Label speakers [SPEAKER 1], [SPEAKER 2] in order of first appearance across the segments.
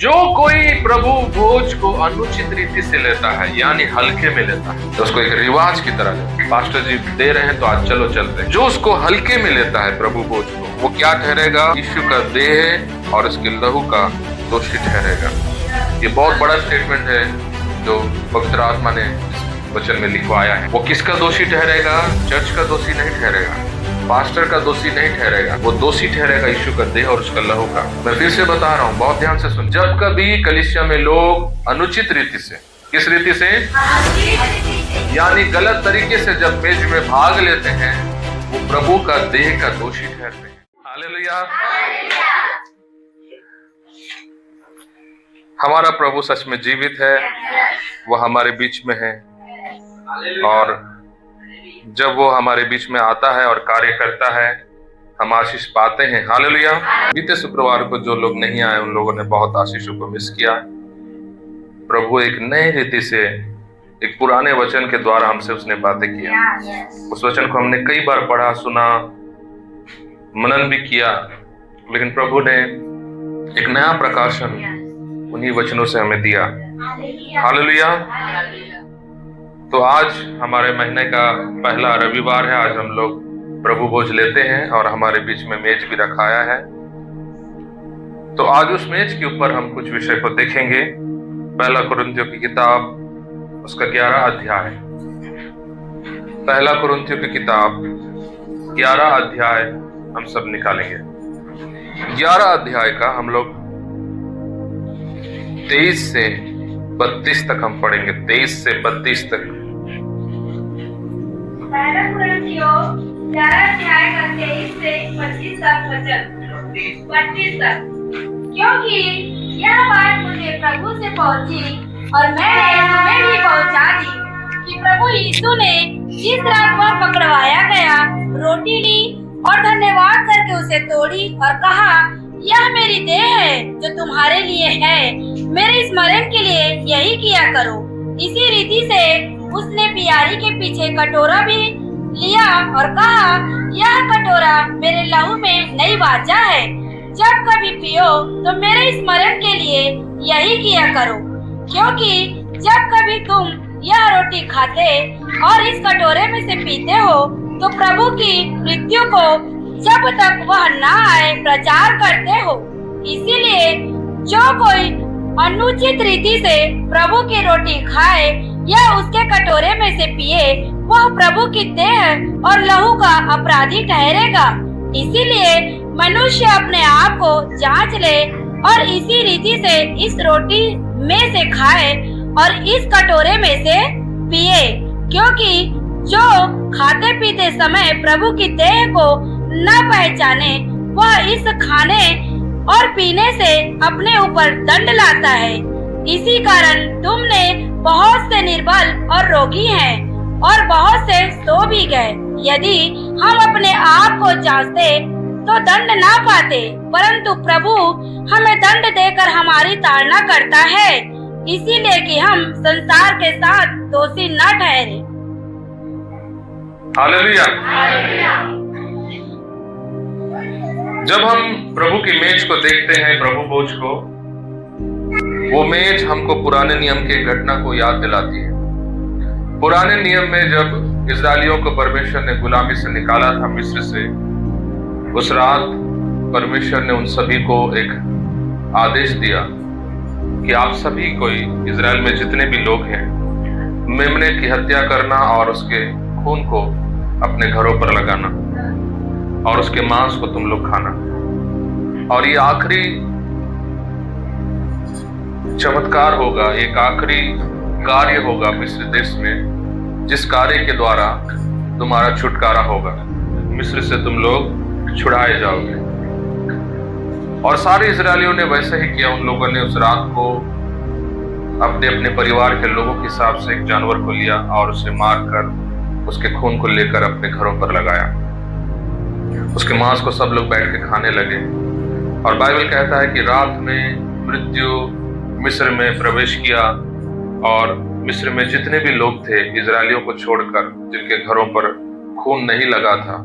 [SPEAKER 1] जो कोई प्रभु भोज को अनुचित रीति से लेता है, यानी हल्के में लेता है, तो उसको एक रिवाज की तरह लेता है। पास्टर जी दे रहे हैं तो आज चलो चलते हैं। जो उसको हल्के में लेता है प्रभु भोज को, वो क्या ठहरेगा? यीशु का देह और इसके लहू का दोषी ठहरेगा। ये बहुत बड़ा स्टेटमेंट है जो पवित्र आत्मा ने इस वचन में लिखवाया है। वो किसका दोषी ठहरेगा? चर्च का दोषी नहीं ठहरेगा, पास्टर का दोषी नहीं ठहरेगा, वो दोषी ठहरेगा यीशु का देह और उसका लहू का। मैं फिर से बता रहा हूँ, बहुत ध्यान से सुन। जब कभी कलीसिया में लोग अनुचित रीति से, किस रीति से? यानी गलत तरीके से जब मेज में भाग लेते हैं, वो प्रभु का देह का दोषी ठहरते हैं। हालेलुया। हमारा प्रभु सच में जीवित है, वो हमारे बीच में है, और जब वो हमारे बीच में आता है और कार्य करता है, हम आशीष पाते हैं। हालेलुया। बीते शुक्रवार को जो लोग नहीं आए, उन लोगों ने बहुत आशीषों को मिस किया। प्रभु एक नए रीति से, एक पुराने वचन के द्वारा हमसे उसने बातें किया। उस वचन को हमने कई बार पढ़ा, सुना, मनन भी किया, लेकिन प्रभु ने एक नया प्रकाशन उन्हीं वचनों से हमें दिया। हालेलुया। तो आज हमारे महीने का पहला रविवार है। आज हम लोग प्रभु भोज लेते हैं और हमारे बीच में मेज भी रखाया है। तो आज उस मेज के ऊपर हम कुछ विषय को देखेंगे। पहला कुरिन्थियों की किताब, उसका 11 अध्याय। पहला कुरिन्थियों की किताब 11 अध्याय हम सब निकालेंगे। 11 अध्याय का हम लोग 23 से 32 तक हम पढ़ेंगे। 23 से 32 तक।
[SPEAKER 2] पहला कुरिन्थियों 11 अध्याय का 23 से 25 तक वचन। 32 तक। क्योंकि यह बात मुझे प्रभु से पहुंची और मैंने तुम्हें भी पहुंचा दी कि प्रभु यीशु ने जिस रात वह पकड़वाया गया, रोटी ली और धन्यवाद करके उसे तोड़ी और कहा, यह मेरी देह है जो तुम्हारे लिए है, मेरे स्मरण के लिए यही किया करो। इसी रीति से उसने पियारी के पीछे कटोरा भी लिया और कहा, यह कटोरा मेरे लहू में नई वाचा है। जब कभी पियो तो मेरे स्मरण के लिए यही किया करो। क्योंकि जब कभी तुम यह रोटी खाते और इस कटोरे में से पीते हो, तो प्रभु की मृत्यु को जब तक वह न आए प्रचार करते हो। इसीलिए जो कोई अनुचित रीति से प्रभु की रोटी खाए या उसके कटोरे में से पिए, वह प्रभु की देह और लहू का अपराधी ठहरेगा। इसीलिए मनुष्य अपने आप को जांच ले और इसी रीति से इस रोटी में से खाए और इस कटोरे में से पिए। क्योंकि जो खाते पीते समय प्रभु की देह को न पहचाने, वह इस खाने और पीने से अपने ऊपर दंड लाता है। इसी कारण तुमने बहुत से निर्बल और रोगी हैं और बहुत से सो भी गए। यदि हम अपने आप को जांचते तो दंड ना पाते, परंतु प्रभु हमें दंड देकर हमारी ताड़ना करता है, इसीलिए कि हम संसार के साथ दोषी न ठहरे।
[SPEAKER 1] हालेलुया। जब हम प्रभु की मेज को देखते हैं, प्रभु भोज को, वो मेज हमको पुराने नियम की घटना को याद दिलाती है। पुराने नियम में जब इस्राएलियों को परमेश्वर ने गुलामी से निकाला था मिस्र से, उस रात परमेश्वर ने उन सभी को एक आदेश दिया कि आप सभी कोई, इजराइल में जितने भी लोग हैं, मेमने की हत्या करना और उसके खून को अपने घरों पर लगाना और उसके मांस को तुम लोग खाना। और ये आखिरी चमत्कार होगा, एक आखिरी कार्य होगा मिस्र देश में, जिस कार्य के द्वारा तुम्हारा छुटकारा होगा। मिस्र से तुम लोग छुड़ाए जाओगे। और सारे इजरायलियों ने वैसे ही किया। उन लोगों ने उस रात को अपने अपने परिवार के लोगों के हिसाब से एक जानवर को लिया और उसे मारकर उसके खून को लेकर अपने घरों पर लगाया। उसके मांस को सब लोग बैठ के खाने लगे। और बाइबल कहता है कि रात में मृत्यु मिस्र में प्रवेश किया और मिस्र में जितने भी लोग थे इजरायलियों को छोड़कर, जिनके घरों पर खून नहीं लगा था,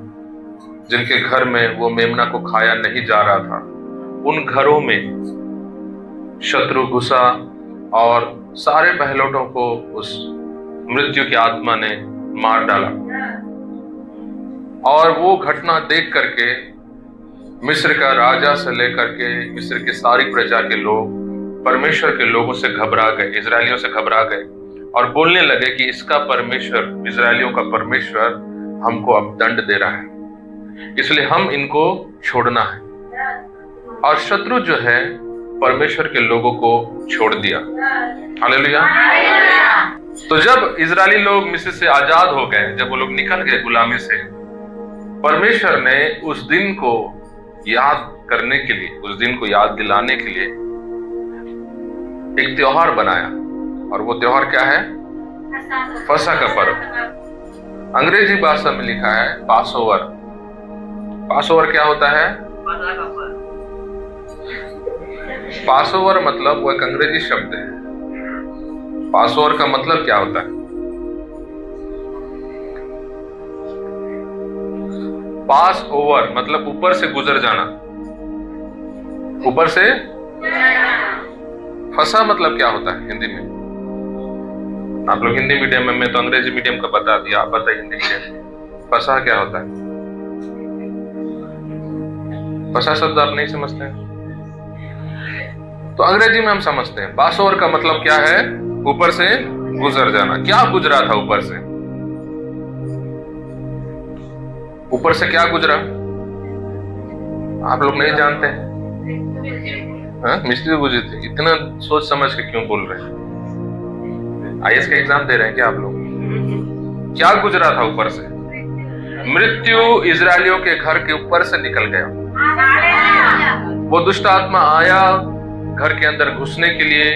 [SPEAKER 1] जिनके घर में वो मेमना को खाया नहीं जा रहा था, उन घरों में शत्रु घुसा और सारे पहलौठों को उस मृत्यु की आत्मा ने मार डाला। और वो घटना देख करके मिस्र का राजा से लेकर के मिस्र की सारी प्रजा के लोग परमेश्वर के लोगों से घबरा गए, इजरायलियों से घबरा गए और बोलने लगे कि इसका परमेश्वर, इजरायलियों का परमेश्वर हमको अब दंड दे रहा है, इसलिए हम इनको छोड़ना है। और शत्रु जो है परमेश्वर के लोगों को छोड़ दिया। हालेलुया। तो जब इजरायली लोग मिस्र से आजाद हो गए, जब वो लोग निकल गए गुलामी से, परमेश्वर ने उस दिन को याद करने के लिए, उस दिन को याद दिलाने के लिए एक त्योहार बनाया। और वो त्योहार क्या है? फसह का पर्व। अंग्रेजी भाषा में लिखा है पासओवर। पासओवर क्या होता है? पासओवर मतलब वो एक अंग्रेजी शब्द है। पासओवर का मतलब क्या होता है? पास ओवर मतलब ऊपर से गुजर जाना, ऊपर से। फसा मतलब क्या होता है हिंदी में? आप लोग हिंदी मीडियम में, मैं तो अंग्रेजी मीडियम का बता दिया, आप बताइए हिंदी मीडियम फसा क्या होता है? फसा शब्द आप नहीं समझते हैं तो अंग्रेजी में हम समझते हैं। पास ओवर का मतलब क्या है? ऊपर से गुजर जाना। क्या गुजरा था ऊपर से? ऊपर से क्या गुजरा? आप लोग नहीं जानते हैं? मिस्त्री गुजरी थी। इतना सोच समझ के क्यों बोल रहे हैं? आईएएस का एग्जाम दे रहे हैं क्या आप लोग? क्या गुजरा था ऊपर से? मृत्यु इजरायलियों के घर के ऊपर से निकल गया। वो दुष्ट आत्मा आया घर के अंदर घुसने के लिए,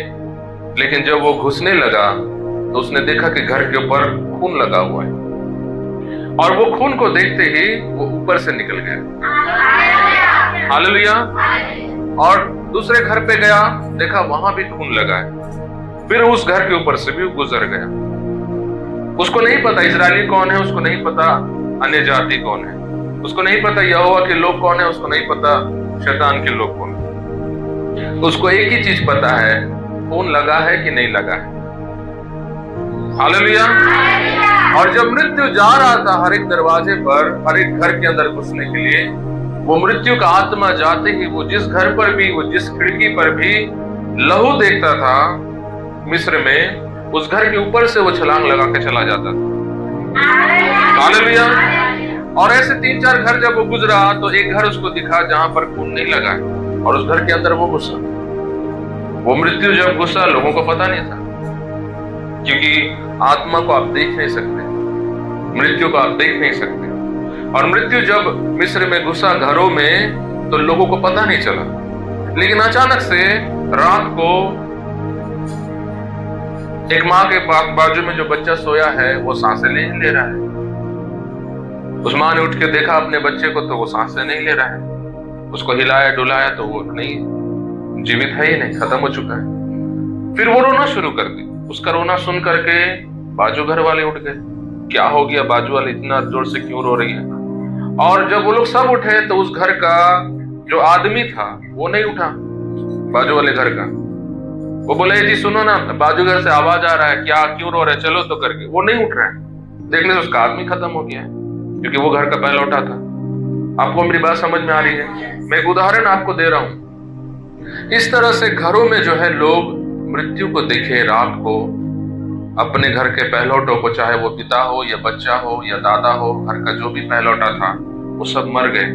[SPEAKER 1] लेकिन जब वो घुसने लगा तो उसने देखा कि घर के ऊपर खून लगा हुआ है, और वो खून को देखते ही वो ऊपर से निकल गया। हालेलुया। और दूसरे घर पे गया, देखा वहां भी खून लगा है, फिर उस घर के ऊपर से भी गुजर गया। उसको नहीं पता इजरायली कौन है, उसको नहीं पता अन्य जाति कौन है, उसको नहीं पता यहोवा के लोग कौन है, उसको नहीं पता शैतान के लोग कौन है। उसको एक ही चीज पता है, खून लगा है कि नहीं लगा है। हालेलुया। और जब मृत्यु जा रहा था हर एक दरवाजे पर, हर एक घर के अंदर घुसने के लिए, वो मृत्यु का आत्मा जाते ही वो जिस घर पर भी, वो जिस खिड़की पर भी लहू देखता था मिस्र में, उस घर के ऊपर से वो छलांग लगा के चला जाता था। हालेलुया। और ऐसे 3-4 घर जब वो गुजरा तो एक घर उसको दिखा जहां पर खून नहीं लगा है, और उस घर के अंदर वो घुसा। वो मृत्यु जब घुसा लोगों को पता नहीं था, क्योंकि आत्मा को आप देख नहीं सकते, मृत्यु को आप देख नहीं सकते। और मृत्यु जब मिस्र में घुसा घरों में तो लोगों को पता नहीं चला, लेकिन अचानक से रात को एक माँ के बाजू में जो बच्चा सोया है वो सांसें नहीं ले रहा है। उस माँ ने उठ के देखा अपने बच्चे को तो वो सांसें नहीं ले रहा है। उसको हिलाया डुलाया तो वो नहीं, जीवित है ही नहीं, खत्म हो चुका है। फिर वो रोना शुरू कर दी। उसका रोना सुन करके बाजू घर वाले उठ गए। क्या हो गया, बाजू वाले इतना जोर से क्यों रो रही है? और जब वो लोग सब उठे तो उस घर का जो आदमी था वो नहीं उठा, बाजू वाले घर का। वो बोले जी सुनो ना, बाजू घर से आवाज आ रहा है, क्या क्यों रो रहे, चलो तो करके। वो नहीं उठ रहा है। देखने से उसका आदमी खत्म हो गया है, क्योंकि वो घर का पहला उठा था। आपको मेरी बात समझ में आ रही है? मैं एक उदाहरण आपको दे रहा हूं। इस तरह से घरों में जो है लोग मृत्यु को देखे रात को, अपने घर के पहलौठों को, चाहे वो पिता हो या बच्चा हो या दादा हो, घर का जो भी पहलौठा था वो सब मर गए।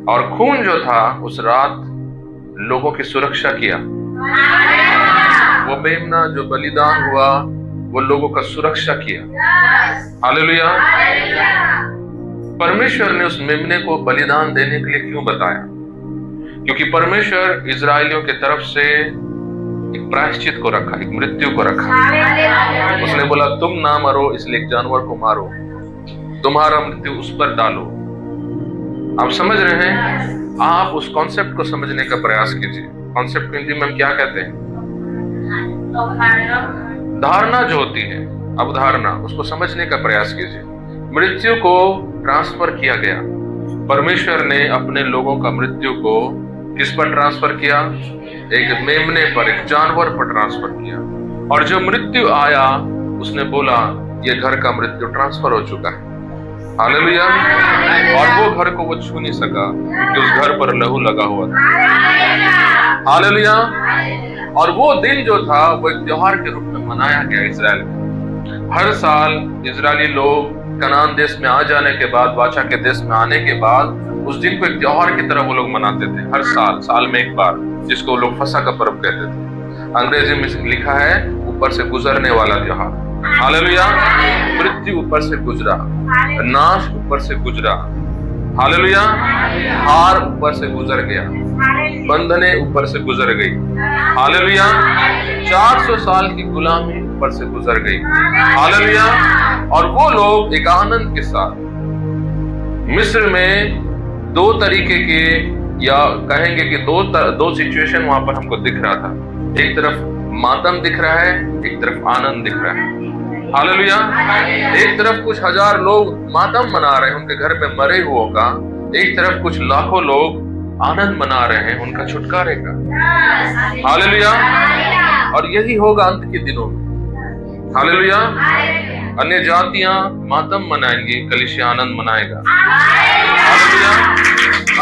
[SPEAKER 1] और खून जो था उस रात लोगों की सुरक्षा किया। वो मेमना जो बलिदान हुआ वो लोगों का सुरक्षा किया। हालेलुया। परमेश्वर ने उस मेमने को बलिदान देने के लिए क्यों बताया? क्योंकि परमेश्वर इजरायलियों की तरफ से एक प्रायश्चित को रखा, एक मृत्यु को रखा। उसने बोला तुम ना मरो इसलिए एक जानवर को मारो, तुम्हारा मृत्यु उस पर डालो। आप समझ रहे हैं? आप उस कॉन्सेप्ट को समझने का प्रयास कीजिए। कॉन्सेप्ट हिंदी में हम क्या कहते हैं? धारणा जो होती है, अवधारणा, उसको समझने का प्रयास कीजिए। मृत्यु को ट्रांसफर किया गया। परमेश्वर ने अपने लोगों का मृत्यु को किस पर ट्रांसफर किया? एक मेमने पर, एक जानवर पर ट्रांसफर किया। और जब मृत्यु आया, उसने बोला ये घर का मृत्यु ट्रांसफर हो चुका है। हालेलुया। और वो घर को वो छू नहीं सका क्योंकि उस घर पर लहू लगा हुआ था। हालेलुया। और वो दिन जो था वो एक त्योहार के रूप में मनाया गया इजराइल में। हर साल इजरायली लोग कनान देश में आ जाने के बाद, वाचा के देश में आने के बाद, उस दिन को एक त्योहार की तरह वो लोग मनाते थे। हर साल में एक बार, जिसको वो लोग फसह का पर्व कहते थे। अंग्रेजी में लिखा है ऊपर से गुजरने वाला त्योहार। हालेलुया। मृत्यु ऊपर से गुजरा, नाश ऊपर से गुजरा। हालेलुया। हार ऊपर से गुजर गया, बंधने ऊपर से गुजर गई। हालेलुया। 400 साल की गुलामी ऊपर से गुजर गई। हालेलुया। और वो लोग एक आनंद के साथ मिस्र में दो तरीके के, या कहेंगे कि दो सिचुएशन वहां पर हमको दिख रहा था। एक तरफ मातम दिख रहा है, एक तरफ आनंद दिख रहा है। हालेलुया। एक तरफ कुछ हजार लोग मातम मना रहे हैं उनके घर में मरे हुओं का, एक तरफ कुछ लाखों लोग आनंद मना रहे हैं उनका छुटकारे का। हालेलुया। और यही होगा अंत के दिनों में। हालेलुया। अन्य जातियां मातम मनाएंगी, कलीसिया आनंद मनाएगा। हालेलुया।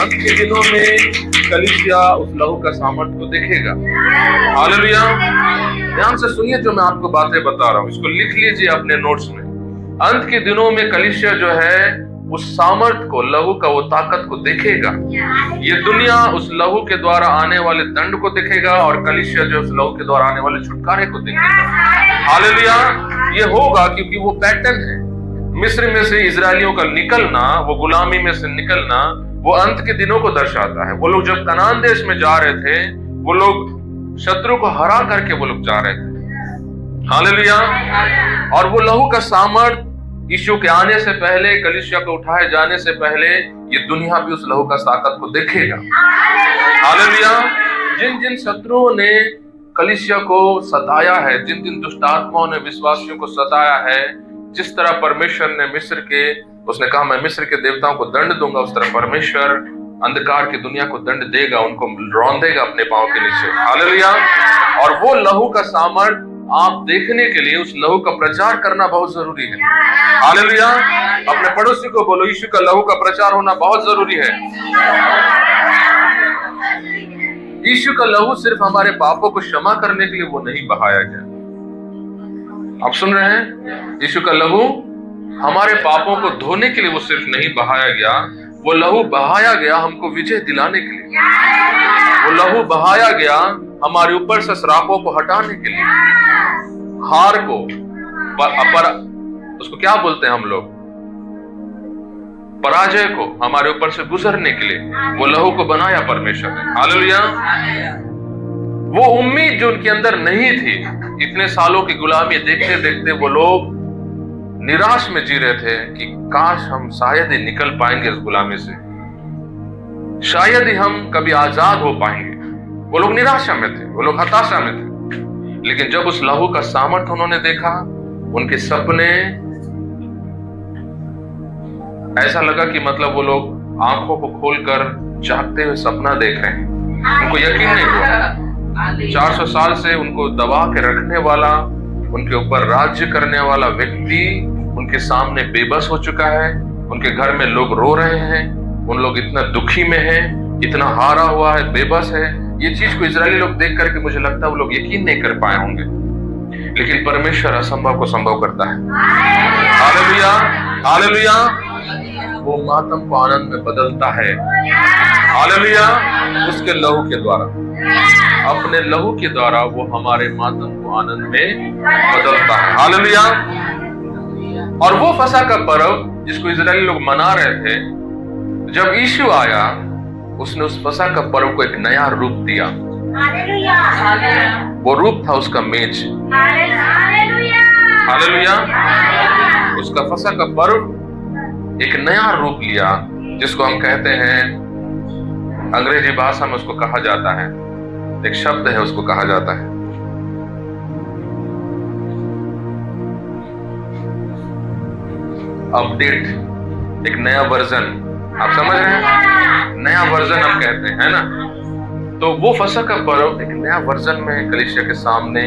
[SPEAKER 1] अंत के दिनों में कलीसिया उस लहू का सामर्थ्य को देखेगा। हालेलुया। ध्यान से सुनिए जो मैं आपको बातें बता रहा हूं, इसको लिख लीजिए अपने नोट्स में। अंत के दिनों में कलीसिया जो है उस सामर्थ्य को, लहू का वो ताकत को देखेगा। ये दुनिया उस लहू के द्वारा आने वाले दंड को देखेगा और कलीसिया जो उस लहू के द्वारा आने वाले छुटकारे को देखेगा। हालेलुया। ये होगा क्योंकि वो पैटर्न है। मिस्र में से इजरायलियों का निकलना, वो गुलामी में से निकलना, वो अंत के दिनों को दर्शाता है। वो लोग जब कनान देश में जा रहे थे, वो लोग शत्रु को हरा करके वो लोग जा रहे थे। हालेलुया। और वो लहू का सामर्थ यीशु के आने से पहले, कलीसिया को उठाए जाने से पहले, ये दुनिया भी उस लहू का ताकत को देखेगा। हालेलुया। जिन जिन शत्रुओं ने कलीसिया को सताया है, जिन जिन दुष्टात्माओं ने विश्वासियों को सताया है, जिस तरह परमेश्वर ने मिस्र के, उसने कहा मैं मिस्र के देवताओं को दंड दूंगा, उस तरह परमेश्वर अंधकार की दुनिया को दंड देगा, उनको रौंदेगा अपने पांव के नीचे। हालेलुया। और वो लहू का सामर्थ आप देखने के लिए उस लहू का प्रचार करना बहुत जरूरी है। हालेलुया। अपने पड़ोसी को बोलो यीशु का लहू का प्रचार होना बहुत जरूरी है। यीशु का लहू सिर्फ हमारे पापों को क्षमा करने के लिए वो नहीं बहाया गया। आप सुन रहे हैं? यीशु का लहू हमारे पापों को धोने के लिए वो सिर्फ नहीं बहाया गया, वो लहू बहाया गया हमको विजय दिलाने के लिए। वो लहू बहाया गया हमारे ऊपर से श्रापों को हटाने के लिए, हार को, उसको क्या बोलते हैं हम लोग, पराजय को हमारे ऊपर से गुजरने के लिए वो लहू को बनाया परमेश्वर ने। हालेलुया। वो उम्मीद जो उनके अंदर नहीं थी, इतने सालों की गुलामी देखते देखते वो लोग निराश में जी रहे थे कि काश हम शायद ही निकल पाएंगे इस गुलामी से, शायद ही हम कभी आजाद हो पाएंगे। वो लोग निराशा में थे, वो लोग हताशा में थे। लेकिन जब उस लहू का सामर्थ्य उन्होंने देखा, उनके सपने, ऐसा लगा कि मतलब वो लोग आंखों को खोलकर जागते हुए सपना देख रहे हैं। उनको यकीन नहीं हुआ। 400 साल से उनको दबा के रखने वाला, उनके ऊपर राज्य करने वाला व्यक्ति उनके सामने बेबस हो चुका है। उनके घर में लोग रो रहे हैं, उन लोग इतना दुखी में हैं, इतना हारा हुआ है, बेबस है। ये चीज को इजरायली लोग देख करके मुझे लगता है वो लोग यकीन नहीं कर पाए होंगे। लेकिन परमेश्वर असंभव को संभव करता है। हालेलुया। हालेलुया। वो मातम को आनंद में बदलता है। हालेलुया। उसके लहू के द्वारा, अपने लहू के द्वारा वो हमारे मातम को आनंद में बदलता है। हालेलुया। और वो फसह का पर्व जिसको इजरायली लोग मना रहे थे, जब यीशु आया उसने उस फसह का पर्व को एक नया रूप दिया। वो रूप था उसका मेज। हालेलुया। उसका फसह का पर्व एक नया रूप लिया, जिसको हम कहते हैं, अंग्रेजी भाषा में उसको कहा जाता है, एक शब्द है उसको कहा जाता है अपडेट, एक नया वर्जन। आप समझ रहे हैं? नया वर्जन हम कहते हैं, है ना? तो वो फसह का पर्व एक नया वर्जन में कलीसिया के सामने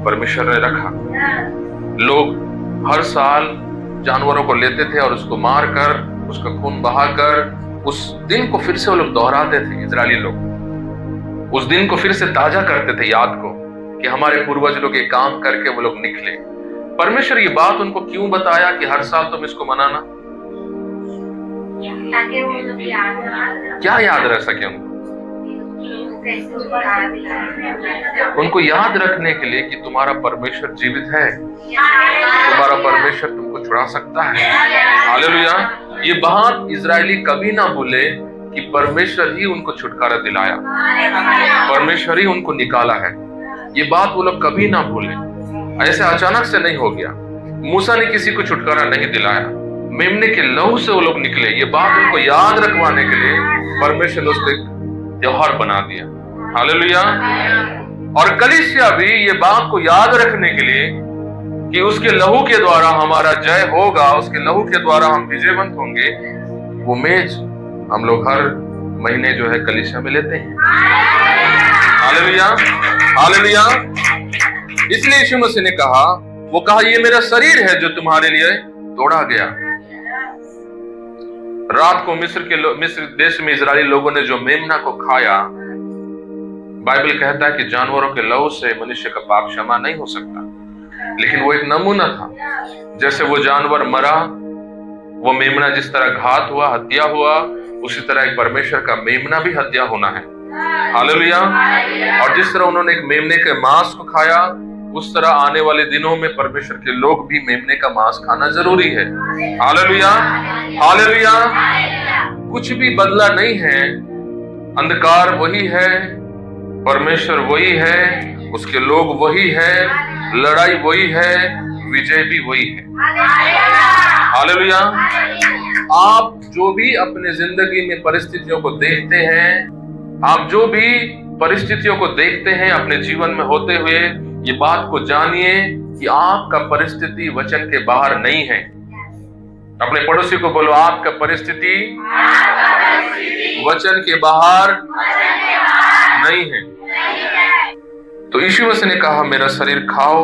[SPEAKER 1] परमेश्वर ने रखा। लोग हर साल जानवरों को लेते थे और उसको मार कर, उसका खून बहाकर उस दिन को फिर से वो लोग दोहराते थे। इजरायली लोग उस दिन को फिर से ताजा करते थे, याद को, कि हमारे पूर्वज लोग ये काम करके वो लोग निकले। परमेश्वर ये बात उनको क्यों बताया कि हर साल तुम इसको मनाना?
[SPEAKER 2] ताकि वो लोग
[SPEAKER 1] क्या याद रह सके उनको याद रखने के लिए कि तुम्हारा परमेश्वर जीवित है, तुम्हारा परमेश्वर तुमको छुड़ा सकता है। हालेलुया। ये बात इजरायली कभी ना भूले कि परमेश्वर ही उनको छुटकारा दिलाया, परमेश्वर ही उनको निकाला है। ये बात वो लोग कभी ना भूले। ऐसे अचानक से नहीं हो गया। मूसा ने किसी को छुटकारा नहीं दिलाया, मेमने के लहू से वो लोग निकले। ये बात उनको याद रखवाने के लिए परमेश्वर ने उसको त्योहार बना दिया। हालेलुया। और कलीसिया भी ये बात को याद रखने के लिए कि उसके लहू के द्वारा हमारा जय होगा, उसके लहू के द्वारा हम विजयवंत होंगे, वो मेज हम लोग हर महीने जो है कलीसिया में लेते हैं। Hallelujah, hallelujah. इसलिए यीशु मसीह ने कहा, वो कहा, ये मेरा शरीर है जो तुम्हारे लिए तोड़ा गया। रात को मिस्र देश में इजरायली लोगों ने जो मेमना को खाया, बाइबल कहता है कि जानवरों के लहू से मनुष्य का पाप क्षमा नहीं हो सकता, लेकिन वो एक नमूना था। जैसे वो जानवर मरा, वो मेमना जिस तरह घात हुआ, हत्या हुआ, उसी तरह एक परमेश्वर का मेमना भी हत्या होना है। हालेलुया। और जिस तरह उन्होंने एक मेमने के मांस को खाया, उस तरह आने वाले दिनों में परमेश्वर के लोग भी मेमने का मांस खाना जरूरी है। Hallelujah, hallelujah. कुछ भी बदला नहीं है, अंधकार वही है, परमेश्वर वही है, उसके लोग वही है, लड़ाई वही है, विजय भी वही है। हालेलुया। आप जो भी अपने जिंदगी में परिस्थितियों को देखते हैं, आप जो भी परिस्थितियों को देखते हैं अपने जीवन में होते हुए, ये बात को जानिए कि आपका परिस्थिति वचन के बाहर नहीं है। अपने पड़ोसी को बोलो, आपका परिस्थिति वचन के बाहर नहीं है। तो यीशु मसीह ने कहा, मेरा शरीर खाओ,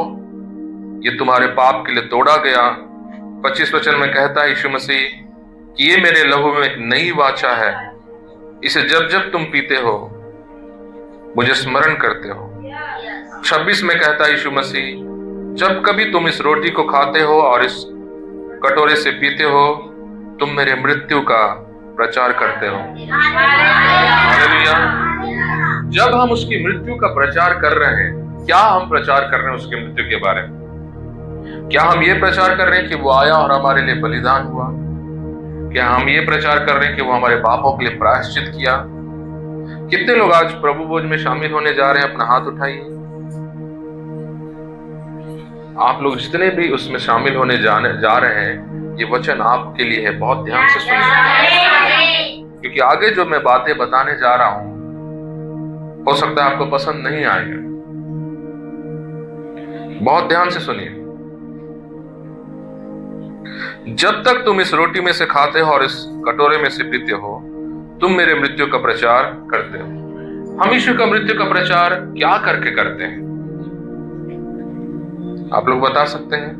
[SPEAKER 1] ये तुम्हारे पाप के लिए तोड़ा गया। 25 वचन में कहता है यीशु मसीह कि ये मेरे लहू में एक नई वाचा है, इसे जब जब तुम पीते हो मुझे स्मरण करते हो। 26 में कहता है यीशु मसीह, जब कभी तुम इस रोटी को खाते हो और इस कटोरे से पीते हो, तुम मेरे मृत्यु का प्रचार करते हो। हालेलुया। जब हम उसकी मृत्यु का प्रचार कर रहे हैं, क्या हम प्रचार कर रहे हैं उसकी मृत्यु के बारे में? क्या हम ये प्रचार कर रहे हैं कि वो आया और हमारे लिए बलिदान हुआ? क्या हम ये प्रचार कर रहे हैं कि वो हमारे पापों के लिए प्रायश्चित किया? कितने लोग आज प्रभु भोज में शामिल होने जा रहे हैं? अपना हाथ उठाइए। आप लोग जितने भी उसमें शामिल होने जा रहे हैं, ये वचन आपके लिए है। बहुत ध्यान से सुनिए, क्योंकि आगे जो मैं बातें बताने जा रहा हूं, हो सकता है आपको पसंद नहीं आएगा। बहुत ध्यान से सुनिए। जब तक तुम इस रोटी में से खाते हो और इस कटोरे में से पीते हो, तुम मेरे मृत्यु का प्रचार करते हो। हम यीशु का मृत्यु का प्रचार क्या करके करते हैं? आप लोग बता सकते हैं?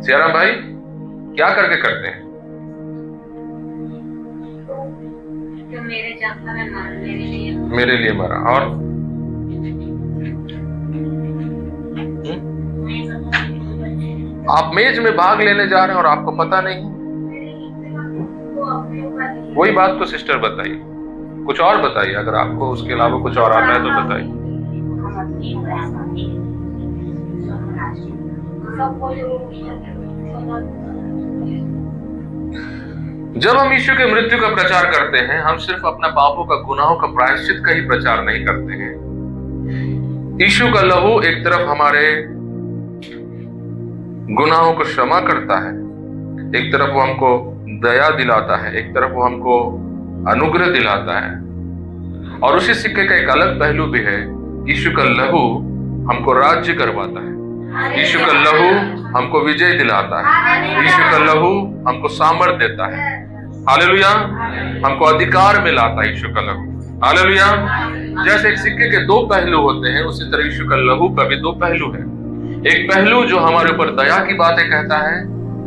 [SPEAKER 1] सियाराम भाई, क्या करके करते हैं?
[SPEAKER 2] जो मेरे जख्म में मरा,
[SPEAKER 1] मेरे लिए मरा। और आप मेज में भाग लेने जा रहे हैं और आपको पता नहीं। वही बात तो सिस्टर बताइए, कुछ और बताइए। अगर आपको उसके अलावा कुछ और आता है तो बताइए। जब हम यीशु के मृत्यु का प्रचार करते हैं, हम सिर्फ अपना पापों का, गुनाहों का प्रायश्चित का ही प्रचार नहीं करते हैं। यीशु का लहू एक तरफ हमारे गुनाहों को क्षमा करता है, एक तरफ वो हमको दया दिलाता है, एक तरफ वो हमको अनुग्रह दिलाता है। और उसी सिक्के का एक अलग पहलू भी है, यीशु का लहू हमको राज्य करवाता है, यीशु का लहू हमको विजय दिलाता है, यीशु का लहू हमको सामर्थ देता है। हालेलुया। हमको अधिकार में लाता है यीशु का लहू। हालेलुया। जैसे एक सिक्के के दो पहलू होते हैं, उसी तरह यीशु का लहू का भी दो पहलू है। एक पहलू जो हमारे ऊपर दया की बातें कहता है,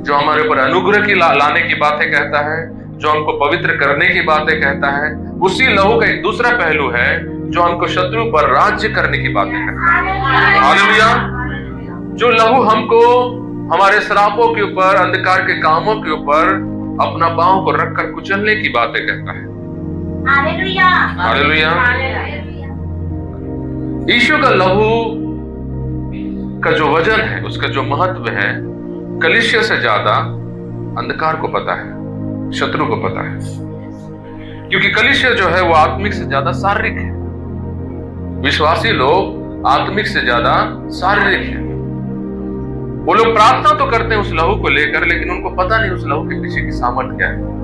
[SPEAKER 1] जो हमारे ऊपर अनुग्रह की लाने की बातें कहता है, जो हमको पवित्र करने की बातें कहता है। उसी लहू का एक दूसरा पहलू है जो हमको शत्रु पर राज्य करने की बातें कहता है। हालेलुया। जो लहू हमको हमारे श्रापों के ऊपर, अंधकार के कामों के ऊपर अपना पांव को रखकर कुचलने की बातें कहता है।
[SPEAKER 2] हालेलुया।
[SPEAKER 1] हालेलुया। यीशु का लहू का जो वजन है, उसका जो महत्व है, कलीसिया से ज्यादा अंधकार को पता है, शत्रु को पता है। क्योंकि कलीसिया जो है वो आत्मिक से ज्यादा शारीरिक है। विश्वासी लोग आत्मिक से ज्यादा शारीरिक है। वो लोग प्रार्थना तो करते हैं उस लहू को लेकर, लेकिन उनको पता नहीं उस लहू के पीछे की सामर्थ क्या है।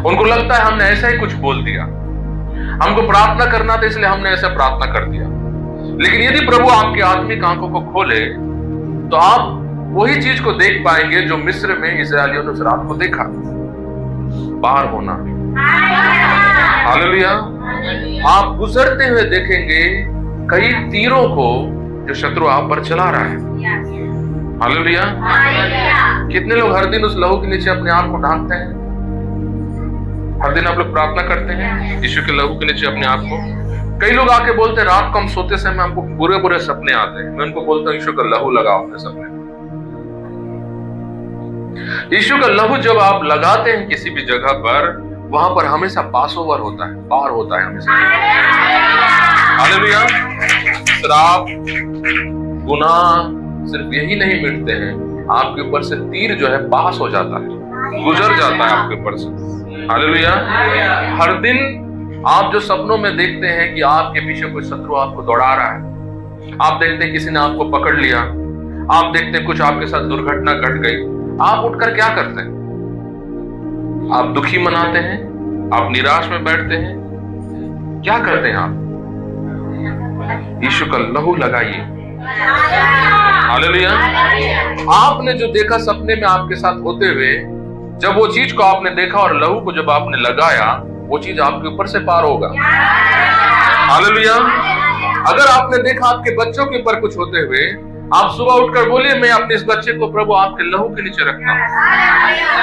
[SPEAKER 1] उनको लगता है हमने ऐसा ही कुछ बोल दिया, हमको प्रार्थना करना था इसलिए हमने ऐसा प्रार्थना कर दिया। लेकिन यदि प्रभु आपकी आत्मिक आंखों को खोले तो आप वही चीज को देख पाएंगे जो मिस्र में इस्राएलियों ने उस रात को देखा, पार होना। हालेलुया। आप गुजरते हुए देखेंगे कई तीरों को जो शत्रु आप पर चला रहा है। हालेलुया। कितने लोग हर दिन उस लहू के नीचे अपने आप को ढांकते हैं? हर दिन आप लोग प्रार्थना करते हैं यीशु के लहू के नीचे अपने आप को। कई लोग आके बोलते हैं रात को हम सोते समय हमको बुरे बुरे सपने आते हैं। मैं उनको बोलता हूँ यीशु का लहू लगाओ अपने सपने में। यीशु का लहू जब आप लगाते हैं किसी भी जगह पर, वहां पर हमेशा पास ओवर होता है, पार होता है हमेशा। हालेलुया। श्राप, गुनाह सिर्फ यही नहीं मिटते हैं, आपके ऊपर से तीर जो है पास हो जाता है, गुजर जाता है आपके ऊपर से। हालेलुया। हर दिन आप जो सपनों में देखते हैं कि आपके पीछे कोई शत्रु आपको दौड़ा रहा है, आप देखते हैं किसी ने आपको पकड़ लिया, आप देखते हैं कुछ आपके साथ दुर्घटना घट गई, आप उठकर क्या करते हैं? आप दुखी मनाते हैं, आप निराश में बैठते हैं, क्या करते हैं आप? यीशु का लहू लगाइए। हालेलुया। आपने जो देखा सपने में आपके साथ होते हुए, जब वो चीज को आपने देखा और लहू को जब आपने लगाया, वो चीज आपके ऊपर से पार होगा। हालेलुया। अगर आपने देखा आपके बच्चों के ऊपर कुछ होते हुए, आप सुबह उठकर बोलिए मैं अपने इस बच्चे को प्रभु आपके लहू के नीचे रखता हूं,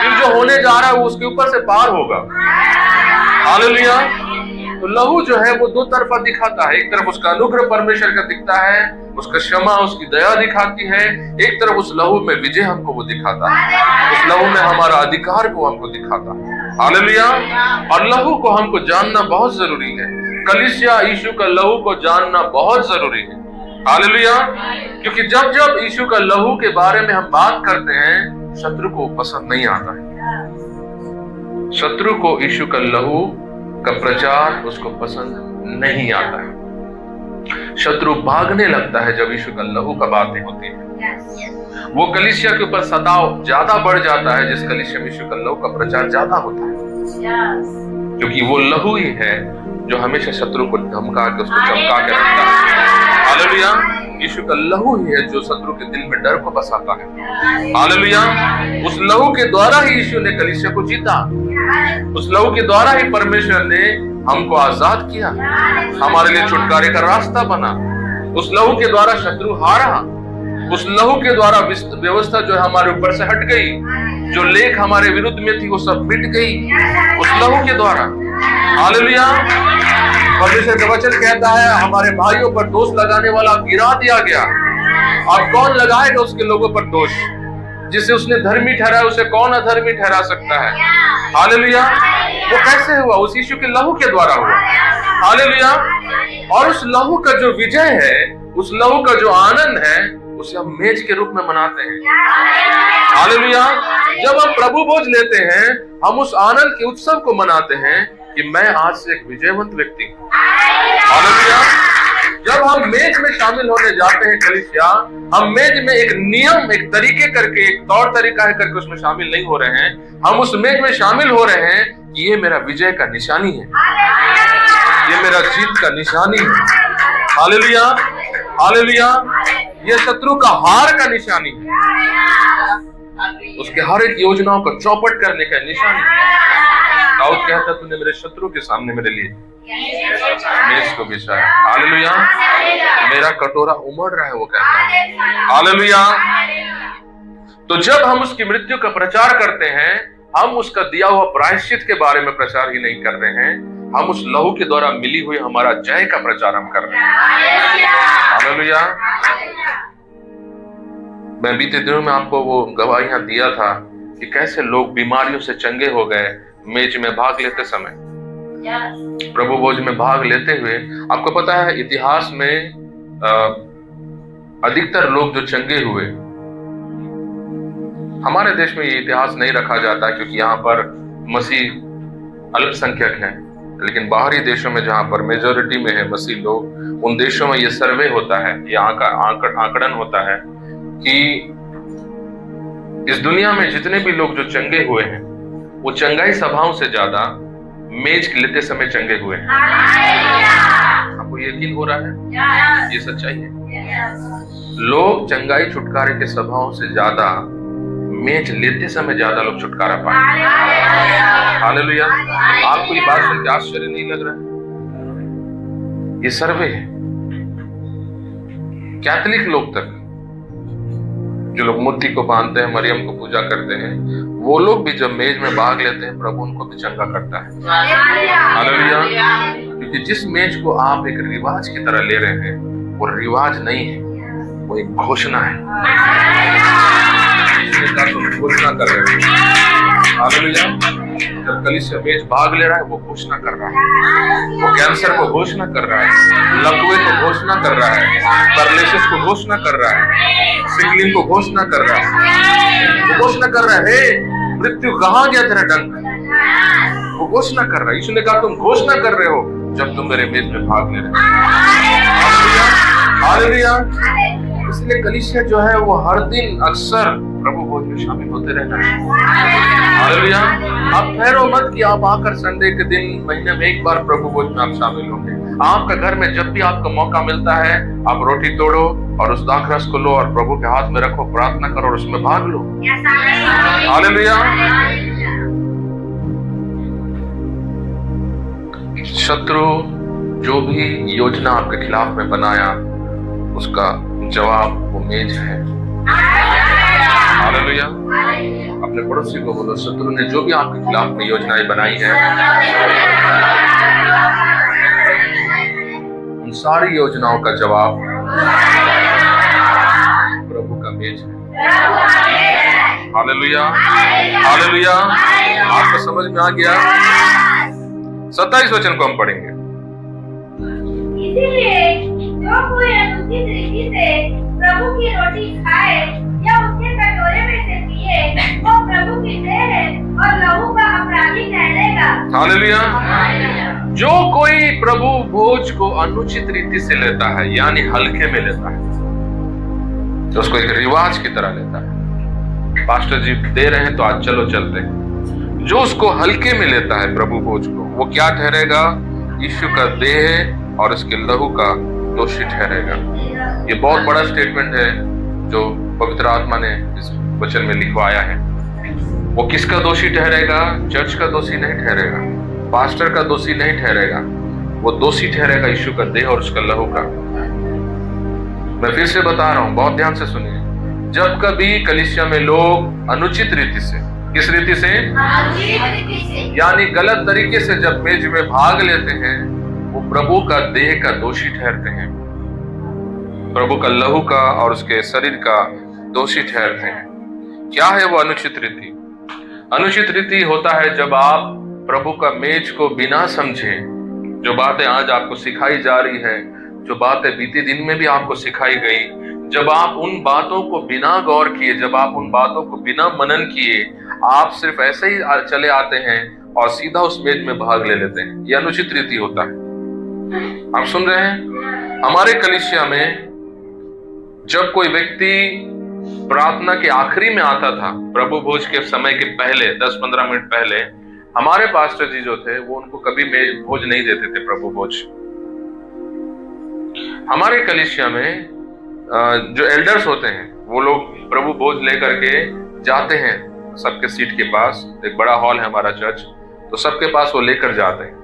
[SPEAKER 1] फिर जो होने जा रहा है वो उसके ऊपर से पार होगा। हालेलुया। तो लहू जो है वो दो तरफा दिखाता है। एक तरफ उसका अनुग्रह परमेश्वर का दिखता है, उसका क्षमा, उसकी दया दिखाती है। एक तरफ उस लहू में विजय हमको वो दिखाता है, उस लहू में हमारा अधिकार को हमको दिखाता है। हालेलुया। और लहू को हमको जानना बहुत जरूरी है। कलीसिया यीशु का लहू को जानना बहुत जरूरी है। हालेलुया। क्योंकि जब जब यीशु का लहू के बारे में हम बात करते हैं, शत्रु को पसंद नहीं आता है। शत्रु को यीशु का लहू का प्रचार उसको पसंद नहीं आता है। शत्रु भागने लगता है जब यीशु का लहू का बातें होती है। वो कलीसिया के ऊपर सताव ज्यादा बढ़ जाता है जिस कलीसिया में यीशु का लहू का प्रचार ज्यादा होता है, क्योंकि वो लहू ही है जो हमेशा शत्रु को धमका के उसको चमका के रखता है। हालेलुया। यीशु का लहू ही है जो शत्रु के दिल में डर को बसाता है। हालेलुया। उस लहू के द्वारा ही यीशु ने कलीसिया को जीता, उस लहू के द्वारा ही परमेश्वर ने हमको आजाद किया, हमारे लिए छुटकारे का रास्ता बना। उस लहू के द्वारा शत्रु हारा, उस लहू के द्वारा व्यवस्था जो है हमारे ऊपर से हट गई, जो लेख हमारे विरुद्ध में थी वो सब मिट गई उस लहू के द्वारा। हालेलुया। परमेश्वर का वचन कहता है हमारे भाइयों पर दोष लगाने वाला गिरा दिया गया। अब कौन लगाएगा उसके लोगों पर दोष? जिसे उसने धर्मी ठहराया उसे कौन अधर्मी ठहरा सकता है? हालेलुया। वो कैसे हुआ? उस यीशु के लहू के द्वारा हुआ। हालेलुया। और उस लहू का जो विजय है, उस लहू का जो आनंद है, उसे हम मेज के रूप में मनाते हैं। हालेलुया। जब हम प्रभु भोज लेते हैं, हम उस आनंद के उत्सव को मनाते हैं कि मैं आज से एक विजयवंत व्यक्ति हूं। हालेलुया। जब हम मेज में शामिल होने जाते हैं कलीसिया, हम मेज में एक नियम, एक तरीके करके, एक तौर तरीका है करके उसमें शामिल नहीं हो रहे हैं। हम उस मेज में शामिल हो रहे हैं कि ये मेरा विजय का निशानी है, ये मेरा जीत का निशानी है। हालेलुया। हालेलुया। ये शत्रु का हार का निशानी है, उसके हर एक योजनाओं को चौपट करने का निशानी है। दाऊद कहता तूने मेरे शत्रु के सामने मेरे लिए मेज को बिछाया। हालेलुया। मेरा कटोरा उमड़ रहा है, वो कहता है। हालेलुया। तो जब हम उसकी मृत्यु का प्रचार करते हैं, हम उसका दिया हुआ प्रायश्चित के बारे में प्रचार ही नहीं कर रहे हैं, हम उस लहू के द्वारा मिली हुई हमारा जय का प्रचार हम कर रहे हैं। हालेलुया। मैं बीते दिनों में आपको वो गवाहियां दिया था कि कैसे लोग बीमारियों से चंगे हो गए मेज में भाग लेते समय, प्रभु भोज में भाग लेते हुए। आपको पता है इतिहास में अधिकतर लोग जो चंगे हुए, हमारे देश में ये इतिहास नहीं रखा जाता क्योंकि यहाँ पर मसीह अल्पसंख्यक हैं, लेकिन बाहरी देशों में जहां पर मेजोरिटी में है मसीह लोग, उन देशों में ये सर्वे होता है, ये आंकड़न होता है कि इस दुनिया में जितने भी लोग जो चंगे हुए हैं वो चंगाई सभाओं से ज्यादा मेज लेते समय चंगे हुए हैं। आपको यकीन हो रहा है? ये सच्चाई है। लोग चंगाई छुटकारे के सभाओं से ज्यादा मेज लेते समय ज्यादा लोग छुटकारा पाए। हालेलुया। आपको ये बात सुन के आश्चर्य नहीं लग रहा है? ये सर्वे है। कैथोलिक लोग तक, जो लोग मूर्ति को बांधते हैं, मरियम को पूजा करते हैं, वो लोग भी जब मेज में भाग लेते हैं, प्रभु उनको भी चंगा करता है। हालेलुया। क्योंकि जिस मेज को आप एक रिवाज की तरह ले रहे हैं, वो रिवाज नहीं है, वो एक घोषणा है। घोषणा कर रहे हैं। हालेलुया। जब कलीसिया मेज भाग ले रहा है, वो घोषणा कर रहा है। वो कैंसर को घोषणा कर रहा है, लकवे को घोषणा कर रहा है, पैरालिसिस को घोषणा कर रहा है, सिकलिंग को घोषणा कर रहा है। वो घोषणा कर रहा है, हे मृत्यु कहाँ गया तेरा डंक? वो घोषणा कर रहा है। यीशु ने कहा तुम घोषणा कर रहे हो जब तुम मेरे मेज में भाग ले रहे हो। हालेलुया। इसलिए कलीसिया जो है वो हर दिन अक्सर प्रभु भोज में शामिल होते रहना है। हालेलुया। आप ठहरो मत कि आप आकर संडे के दिन महीने में एक बार प्रभु भोज में आप शामिल होंगे। आपका घर में जब भी आपको मौका मिलता है, आप रोटी तोड़ो और उस दाखरस को लो और प्रभु के हाथ में रखो, प्रार्थना करो और उसमें भाग लो। हालेलुया। शत्रु जो भी योजना आपके खिलाफ में बनाया, उसका जवाब वो मेज है। हालेलुया। अपने पड़ोसी को बोलो, शत्रु ने जो भी आपके खिलाफ में योजनाएं बनाई है, उन सारी योजनाओं का जवाब प्रभु का मेज है। हालेलुया। हालेलुया। आपको समझ में आ गया? 27 वचन को हम पढ़ेंगे।
[SPEAKER 2] इसीलिए जो कोई अनुचित रीति से प्रभु की रोटी खाए या उसके कटोरे में से पिए, वो प्रभु की देह है और लहू का अपराधी ठहरेगा।
[SPEAKER 1] हालेलुया। जो कोई प्रभु भोज को अनुचित रीति से लेता है, यानी हल्के में लेता है, तो उसको एक रिवाज की तरह लेता है। पास्टर जी दे रहे हैं तो आज चलो चलते हैं। जो उसको हल्के में लेता है प्रभु भोज को, वो क्या ठहरेगा? यीशु का देह और उसके लहू का दोषी ठहरेगा। ये बहुत बड़ा स्टेटमेंट है जो पवित्र आत्मा ने इस वचन में लिखवाया है। वो किसका दोषी ठहरेगा? चर्च का दोषी नहीं ठहरेगा, पास्टर का दोषी नहीं ठहरेगा, वो दोषी ठहरेगा यीशु का देह और उसका लहू का। मैं फिर से बता रहा हूं, बहुत ध्यान से सुनिए। जब कभी कलीसिया में लोग अनुचित रीति से, किस रीति से? यानी गलत तरीके से जब मेज में भाग लेते हैं, वो प्रभु का देह का दोषी ठहरते हैं, प्रभु का लहू का और उसके शरीर का दोषी ठहरते हैं। क्या है वो अनुचित रीति? अनुचित रीति होता है जब आप प्रभु का मेज को बिना समझे, जो बातें आज आपको सिखाई जा रही है, जो बातें बीते दिन में भी आपको सिखाई गई, जब आप उन बातों को बिना गौर किए, जब आप उन बातों को बिना मनन किए, आप सिर्फ ऐसे ही चले आते हैं और सीधा उस मेज में भाग ले लेते हैं, ये अनुचित रीति होता है। आप सुन रहे हैं? हमारे कलीसिया में जब कोई व्यक्ति प्रार्थना के आखिरी में आता था, प्रभु भोज के समय के पहले 10-15 मिनट पहले, हमारे पास्टर जी जो थे वो उनको कभी भोज नहीं देते थे, प्रभु भोज। हमारे कलीसिया में जो एल्डर्स होते हैं वो लोग प्रभु भोज लेकर के जाते हैं सबके सीट के पास। एक बड़ा हॉल है हमारा चर्च, तो सबके पास वो लेकर जाते हैं,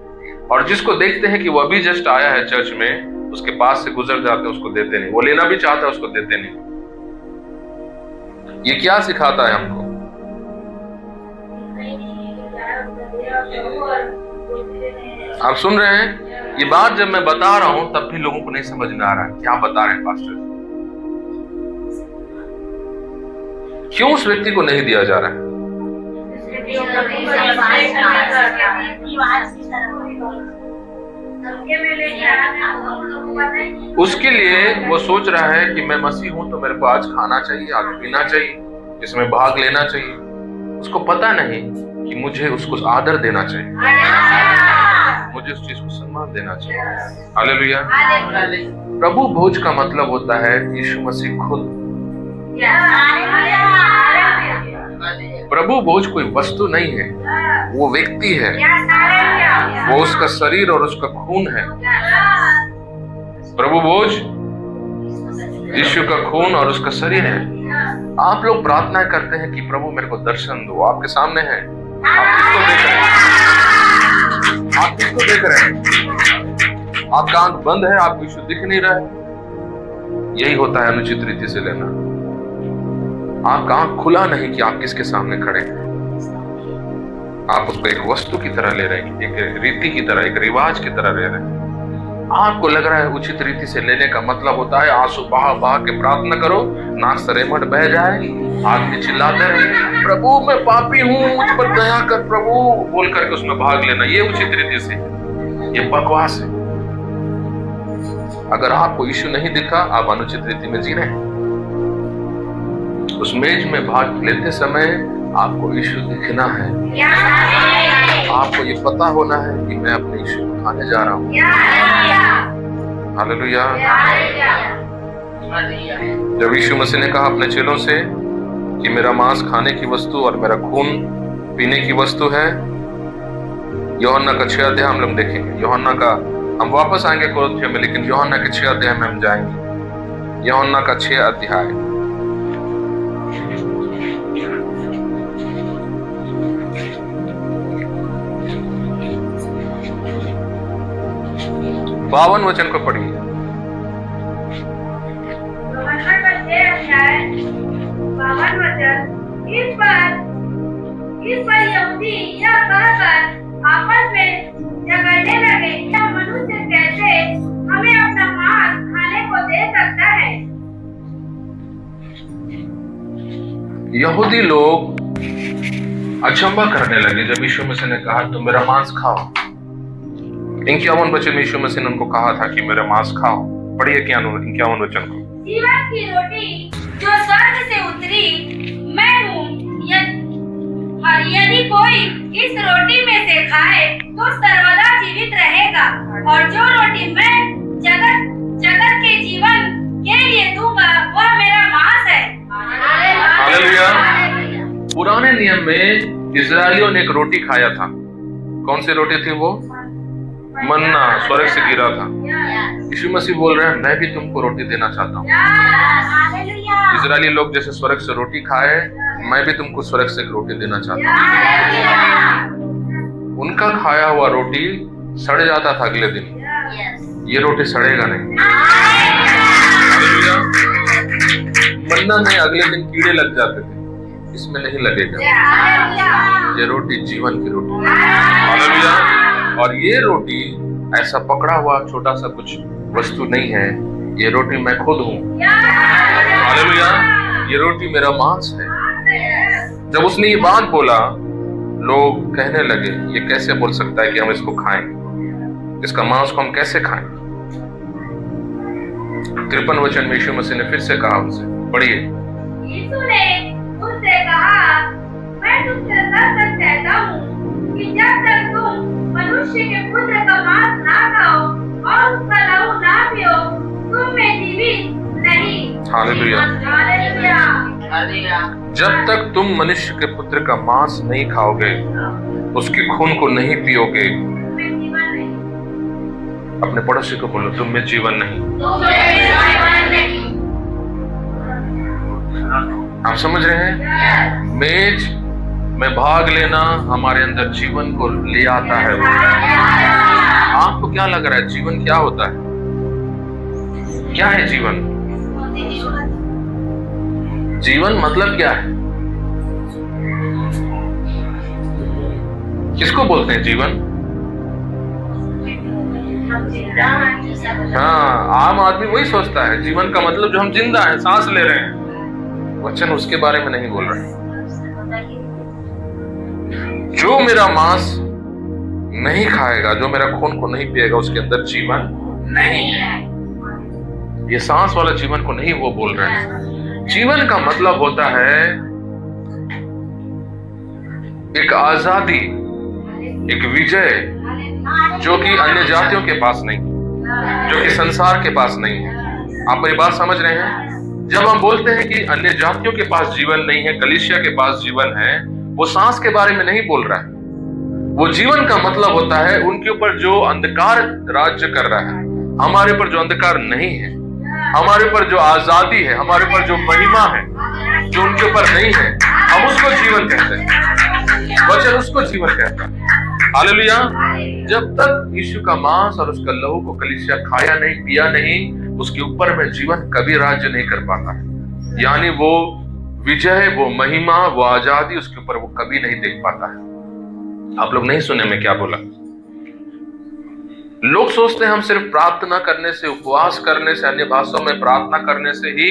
[SPEAKER 1] और जिसको देखते हैं कि वो अभी जस्ट आया है चर्च में, उसके पास से गुजर जाते हैं, उसको देते नहीं। वो लेना भी चाहता है, उसको देते नहीं। ये क्या सिखाता है हमको? आप सुन रहे हैं? ये बात जब मैं बता रहा हूं तब भी लोगों को नहीं समझ में आ रहा है क्या बता रहे हैं पास्टर। क्यों उस व्यक्ति को नहीं दिया जा रहा है? उसके लिए वो सोच रहा है कि मैं मसीह हूं तो मेरे को आज खाना चाहिए, आज पीना चाहिए, इसमें भाग लेना चाहिए। उसको पता नहीं कि मुझे उसको आदर देना चाहिए, मुझे उस चीज को सम्मान देना चाहिए। हालेलुया। प्रभु भोज का मतलब होता है यीशु मसीह खुद। प्रभु भोज कोई वस्तु नहीं है, वो व्यक्ति है, वो उसका शरीर और उसका खून है। प्रभु भोज यीशु का खून और उसका शरीर है। आप लोग प्रार्थना करते हैं कि प्रभु मेरे को दर्शन दो, आपके सामने है। आप किसको देख रहे हैं? आप किसको देख रहे हैं? आपका आंख बंद है, आपको यीशु दिख नहीं रहा है। यही होता है अनुचित रीति से लेना। आपका आंख खुला नहीं कि आप किसके सामने खड़े हैं। आप उसको एक वस्तु की तरह ले रहे हैं, एक रीति की तरह, एक रिवाज की तरह ले रहे हैं। आपको लग रहा है उचित रीति से लेने का मतलब होता है आंसू बहा बहा के प्रार्थना करो, नाक से रेमंड बह जाए, आदमी चिल्लाते रहे, प्रभु मैं पापी हूं, मुझ पर दया कर प्रभु, बोल करके उसमें भाग लेना। ये उचित रीति से, ये बकवास है। अगर आपको यीशु नहीं दिखा, आप अनुचित रीति में जी रहे हैं। उस मेज में भाग लेते समय आपको यीशु दिखना है। आपको ये पता होना है कि मैं अपने यीशु को खाने जा रहा हूँ। हालेलुया। जब यीशु मसीह ने कहा अपने चेलों से कि मेरा मांस खाने की वस्तु और मेरा खून पीने की वस्तु है, यूहन्ना का 6 अध्याय हम लोग देखेंगे। यूहन्ना का, हम वापस आएंगे कोरिन्थियों में, लेकिन यूहन्ना के 6 अध्याय में हम जाएंगे। यूहन्ना का 6 अध्याय 52 वचन को पढ़िए।
[SPEAKER 2] इस पर यहूदी यह कहकर आपस में झगड़ने लगे, यह मनुष्य कैसे हमें अपना मांस खाने को दे सकता है।
[SPEAKER 1] यहूदी लोग अचंभा करने लगे जब यीशु मसीह ने कहा तुम मेरा मांस खाओ। 51 वचन में यीशु मसीह ने उनको कहा था कि मेरा मांस खाओ। पढ़िए 51 वचन को।
[SPEAKER 2] जीवन की रोटी जो स्वर्ग से उतरी मैं हूँ, यदि कोई इस रोटी में से खाए तो सर्वदा जीवित रहेगा, और जो रोटी मैं जगत के जीवन के लिए दूंगा वह मेरा मांस है।
[SPEAKER 1] हालेलुया। पुराने नियम में इजरायलियों ने एक रोटी खाया था। कौन सी रोटी थी वो? मन्ना, स्वर्ग से गिरा था। यीशु मसीह बोल रहे हैं मैं भी तुमको रोटी देना चाहता हूँ। इजरायली लोग जैसे स्वर्ग से रोटी खाए, मैं भी तुमको स्वर्ग से रोटी देना चाहता हूँ। उनका खाया हुआ रोटी सड़ जाता था अगले दिन, ये रोटी सड़ेगा नहीं। मन्ना में अगले दिन कीड़े लग जाते थे, इसमें नहीं लगेगा। ये रोटी जीवन की रोटी है। हालेलुया। और ये रोटी ऐसा पकड़ा हुआ छोटा सा कुछ वस्तु नहीं है, ये रोटी मैं खुद हूँ। हालेलुया। ये रोटी मेरा मांस है। जब उसने ये बात बोला, लोग कहने लगे ये कैसे बोल सकता है कि हम इसको खाएं, इसका मांस को हम कैसे खाएं। 53 वचन में यीशु मसीह ने फिर से कहा उनसे, पढ़िए।
[SPEAKER 2] यीशु ने उससे कहा मैं तुमसे सच कहता हूँ कि जब तक तुम मनुष्य के पुत्र का मांस ना खाओ और उसका लहू ना पियो, तुम में जीवित नहीं।
[SPEAKER 1] हालेलुया। जब तक तुम मनुष्य के पुत्र का मांस नहीं खाओगे, उसके खून को नहीं पियोगे, अपने पड़ोसी को बोलो तुम में जीवन नहीं। आप समझ रहे हैं? मेज में भाग लेना हमारे अंदर जीवन को ले आता है। आपको क्या लग रहा है जीवन क्या होता है? क्या है जीवन? जीवन मतलब क्या है? किसको बोलते हैं जीवन? हाँ, आम आदमी वही सोचता है जीवन का मतलब जो हम जिंदा हैं, सांस ले रहे हैं। वचन उसके बारे में नहीं बोल रहे। जो मेरा मांस नहीं खाएगा, जो मेरा खून को नहीं पिएगा, उसके अंदर जीवन नहीं है। ये सांस वाला जीवन को नहीं वो बोल रहे हैं। जीवन का मतलब होता है एक आजादी, एक विजय जो कि अन्य जातियों के पास नहीं, जो कि संसार के पास नहीं है। आप मेरी बात समझ रहे हैं? जब हम बोलते हैं कि अन्य जातियों के पास जीवन नहीं है, कलीसिया के पास जीवन है, वो सांस के बारे में नहीं बोल रहा है। वो जीवन का मतलब होता है उनके ऊपर जो अंधकार राज्य कर रहा है, हमारे ऊपर जो अंधकार नहीं है, हमारे ऊपर जो आजादी है, हमारे ऊपर जो महिमा है, जो उनके ऊपर नहीं है, हम उसको जीवन कहते हैं। वचन उसको जीवन कहता है। हालेलुया। जब तक यीशु का मांस और उसका लहू को कलीसिया खाया नहीं, पिया नहीं, उसके ऊपर में जीवन कभी राज्य नहीं कर पाता है। यानी वो विजय, वो महिमा, वो आजादी उसके ऊपर वो कभी नहीं देख पाता है। आप लोग नहीं सुने मैं क्या बोला? लोग सोचते हैं हम सिर्फ प्रार्थना करने से, उपवास करने से, अन्य भाषाओं में प्रार्थना करने से ही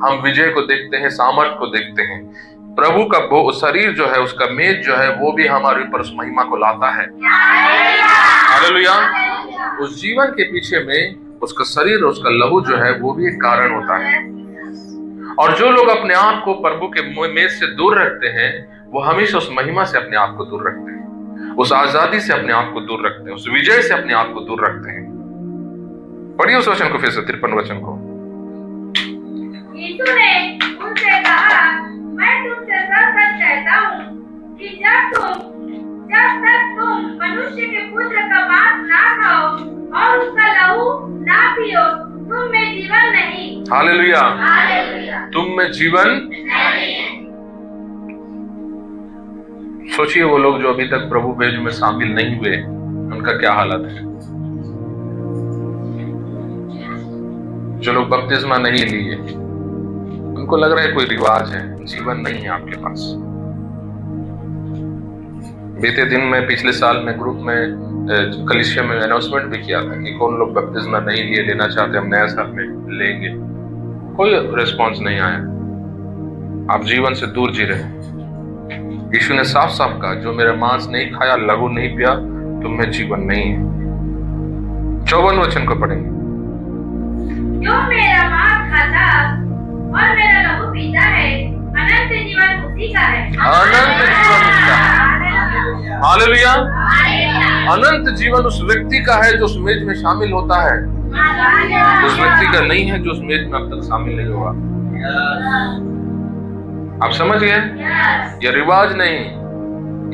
[SPEAKER 1] हम विजय को देखते हैं, सामर्थ को देखते हैं। प्रभु का वो शरीर जो है, उसका मेज जो है, वो भी हमारे ऊपर उस महिमा को लाता है। हालेलुया। उस जीवन के पीछे में उसका शरीर, उसका लहू जो है, वो भी एक कारण होता है। और जो लोग अपने आप को प्रभु के मेज से दूर रखते हैं, वो हमेशा उस महिमा से अपने आप को दूर रखते हैं, उस आजादी से अपने आप को दूर रखते हैं, उस विजय से अपने आप को दूर रखते हैं। पढ़िए उस वचन को फिर से, 53 वचन को।
[SPEAKER 2] यीशु ने उनसे कहा, मैं तुमसे सच कहता हूँ कि जब तक तुम मनुष्य के पुत्र का मांस ना खाओ और उसका लहू ना पियो, तुम में जीवन नहीं।
[SPEAKER 1] हालेलुया। तुम में जीवन
[SPEAKER 2] नहीं।
[SPEAKER 1] सोचिए वो लोग जो अभी तक प्रभु बेज में शामिल नहीं हुए, उनका क्या हालत है। जो लोग बपतिस्मा नहीं लिए, उनको लग रहा है कोई रिवाज है, जीवन नहीं है आपके पास। बीते दिन में, पिछले साल में ग्रुप में कलीसिया में अनाउंसमेंट भी किया था कि कौन लोग बपतिस्मा नहीं लिए, लेना चाहते, हम नया साल में लेंगे। कोई रिस्पॉन्स नहीं आया। आप जीवन से दूर जी रहे। यीशु ने साफ साफ कहा, जो मेरा मांस नहीं खाया, लहू नहीं पिया, तुम में जीवन नहीं है। 54 वचन को पढ़ेंगे।
[SPEAKER 2] जो मेरा मांस खाता और मेरा लहू पीता है, अनंत जीवन उसी का है।
[SPEAKER 1] अनंत जीवन उसका है। हालेलुया। अनंत जीवन उस व्यक्ति का है जो उस मेज में शामिल होता है, उस व्यक्ति का नहीं है जो उस मेज में अब तक शामिल नहीं हुआ। आप समझ गए? यह रिवाज नहीं,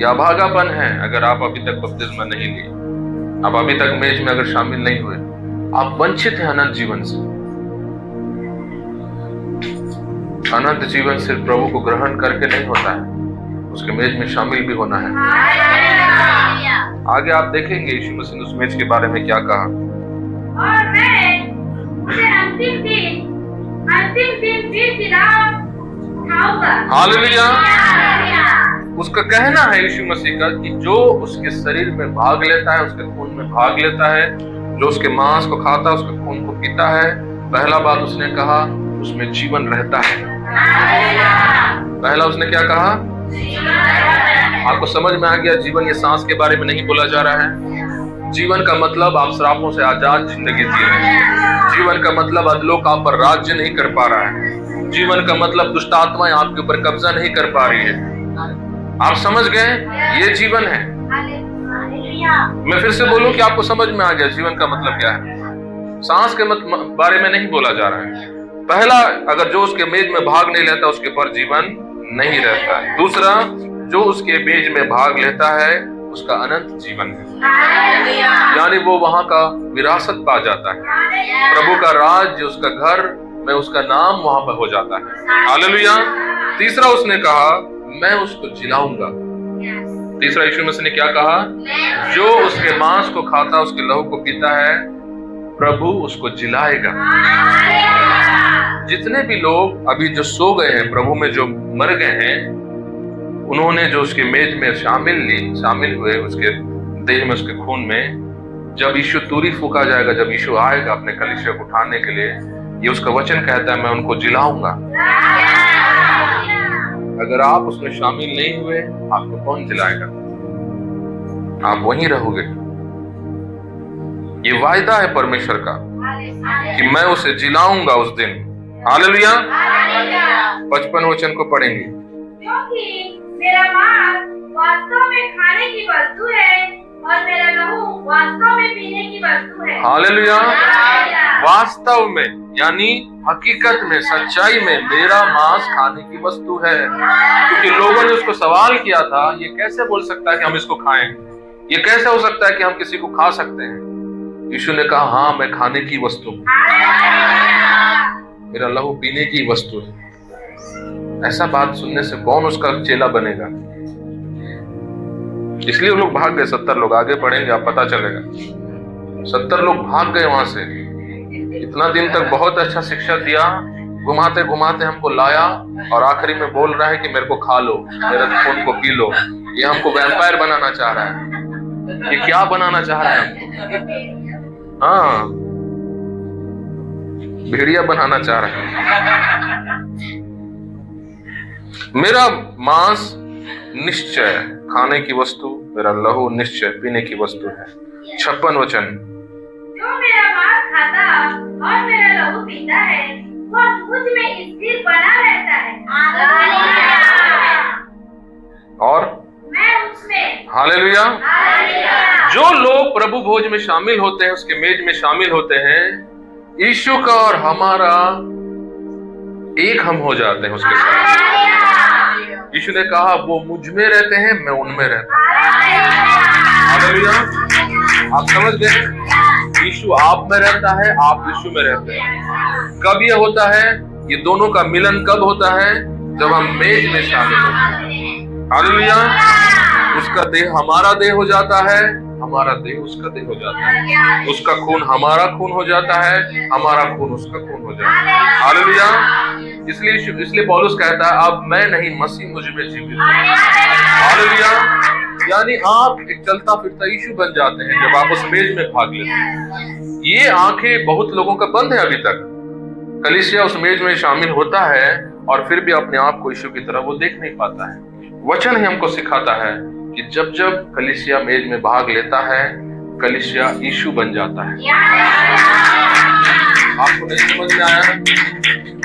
[SPEAKER 1] यह अभागापन है। अगर आप अभी तक बपतिस्मा नहीं लिए, आप अभी तक मेज में अगर शामिल नहीं हुए, आप वंचित हैं अनंत जीवन से। अनंत जीवन सिर्फ प्रभु को ग्रहण करके नहीं होता है, उसके मेज में शामिल भी होना है। आगे आप देखेंगे यीशु मसीह ने उस मेज के बारे में क्या कहा।
[SPEAKER 2] और मैं उसे अंतिम दिन फिर जिला उठाऊंगा।
[SPEAKER 1] हालेलुया। उसका कहना है यीशु मसीह का कि जो उसके शरीर में भाग लेता है, उसके खून में भाग लेता है, जो उसके मांस को खाता है, उसके खून को पीता है, पहला बात उसने कहा, उसमें जीवन रहता है। पहला उसने क्या कहा? आपको समझ में आ गया? जीवन ये सांस के बारे में नहीं बोला जा रहा है। जीवन का मतलब आप श्रापों से आजाद जिंदगी जी रहे हैं। जीवन का मतलब अधलोक आप पर राज्य नहीं कर पा रहा है। जीवन का मतलब दुष्ट आत्माएं आपके ऊपर कब्जा नहीं कर पा रही है। आप समझ गए? ये जीवन है। मैं फिर से बोलूं कि आपको समझ में आ गया जीवन का मतलब क्या है। सांस के बारे में नहीं बोला जा रहा है। पहला, अगर जो उसके मेज में भाग नहीं लेता, उसके पर जीवन नहीं रहता है। दूसरा, जो उसके मेज में भाग लेता है, उसका अनंत जीवन है, यानी वो वहां का विरासत पा जाता है। प्रभु का राज्य, उसका घर में उसका नाम वहां पर हो जाता है। हालेलुया। तीसरा उसने कहा, मैं उसको जिलाऊंगा। तीसरा यीशु मसीह ने क्या कहा? जो उसके मांस को खाता, उसके लहू को पीता है, प्रभु उसको जिलाएगा। जितने भी लोग अभी जो सो गए हैं, प्रभु में जो मर गए हैं, उन्होंने जो उसके मेज में शामिल हुए, उसके देह में, उसके खून में, जब यीशु तूरी फूका जाएगा, जब यीशु आएगा अपने कलीसिया को उठाने के लिए, ये उसका वचन कहता है, मैं उनको जिलाऊंगा। अगर आप उसमें शामिल नहीं हुए, आपको कौन जिलाएगा? आप वहीं रहोगे। ये वायदा है परमेश्वर का कि मैं उसे जिलाऊंगा उस दिन। हालेलुया। 55 वचन को पढ़ेंगे।
[SPEAKER 2] क्योंकि मेरा मांस वास्तव में खाने की वस्तु है और मेरा लहू वास्तव में पीने की वस्तु है।
[SPEAKER 1] हालेलुया। वास्तव में यानी हकीकत में, सच्चाई में मेरा मांस खाने की वस्तु है। क्योंकि लोगों ने उसको सवाल किया था, ये कैसे बोल सकता है कि हम इसको खाएं? ये कैसे हो सकता है कि हम किसी को खा सकते हैं? यीशु ने कहा, हाँ, मैं खाने की वस्तु हूं, मेरा लहू पीने की वस्तु है। ऐसा बात सुनने से कौन उसका चेला बनेगा? इसलिए वो लोग भाग गए। 70 लोग, आगे पढ़ेंगे आप पता चलेगा। 70 लोग भाग गए वहां से। इतना दिन तक बहुत अच्छा शिक्षा दिया, घुमाते घुमाते हमको लाया, और आखिरी में बोल रहा है कि मेरे को खा लो, मेरे खून को पी लो। ये हमको वैम्पायर बनाना चाह रहा है। ये क्या बनाना चाह रहा है हमको? हाँ, भेड़िया बनाना चाह रहा है। मेरा मांस निश्चय खाने की वस्तु, मेरा लहू निश्चय पीने की वस्तु है। 56 वचन।
[SPEAKER 2] जो मेरा मांस खाता और मेरा लहू पीता है, वह मुझ में स्थिर बना रहता है
[SPEAKER 1] और
[SPEAKER 2] मैं उसमें।
[SPEAKER 1] हालेलुया। जो लोग प्रभु भोज में शामिल होते हैं, उसके मेज में शामिल होते हैं, यीशु का और हमारा एक हम हो जाते हैं उसके साथ। यीशु ने कहा, वो मुझ में रहते हैं, मैं उनमें रहता हूं। हालेलुया। आप समझ गए? यीशु आप में रहता है, आप यीशु में रहते हैं। कब यह होता है? ये दोनों का मिलन कब होता है? जब हम मेज में शामिल होते हैं। हालेलुया। उसका देह हमारा देह हो जाता है, हमारा देह उसका देह हो जाता है। उसका खून हमारा खून हो जाता है, हमारा खून उसका खून हो जाता है। हालेलुया। इसलिए पौलुस कहता है, अब मैं नहीं, मसीह मुझ में जीवित है। हालेलुया। यानी आप एक चलता फिरता यीशु बन जाते हैं जब आप उस मेज में भाग लेते हैं। ये आंखें बहुत लोगों का बंद है अभी तक। कलीसिया उस मेज में शामिल होता है और फिर भी अपने आप को यीशु की तरह वो देख नहीं पाता है। वचन ही हमको सिखाता है कि जब जब कलीसिया मेज में भाग लेता है, कलीसिया यीशु बन जाता है। आपको नहीं समझ में आया?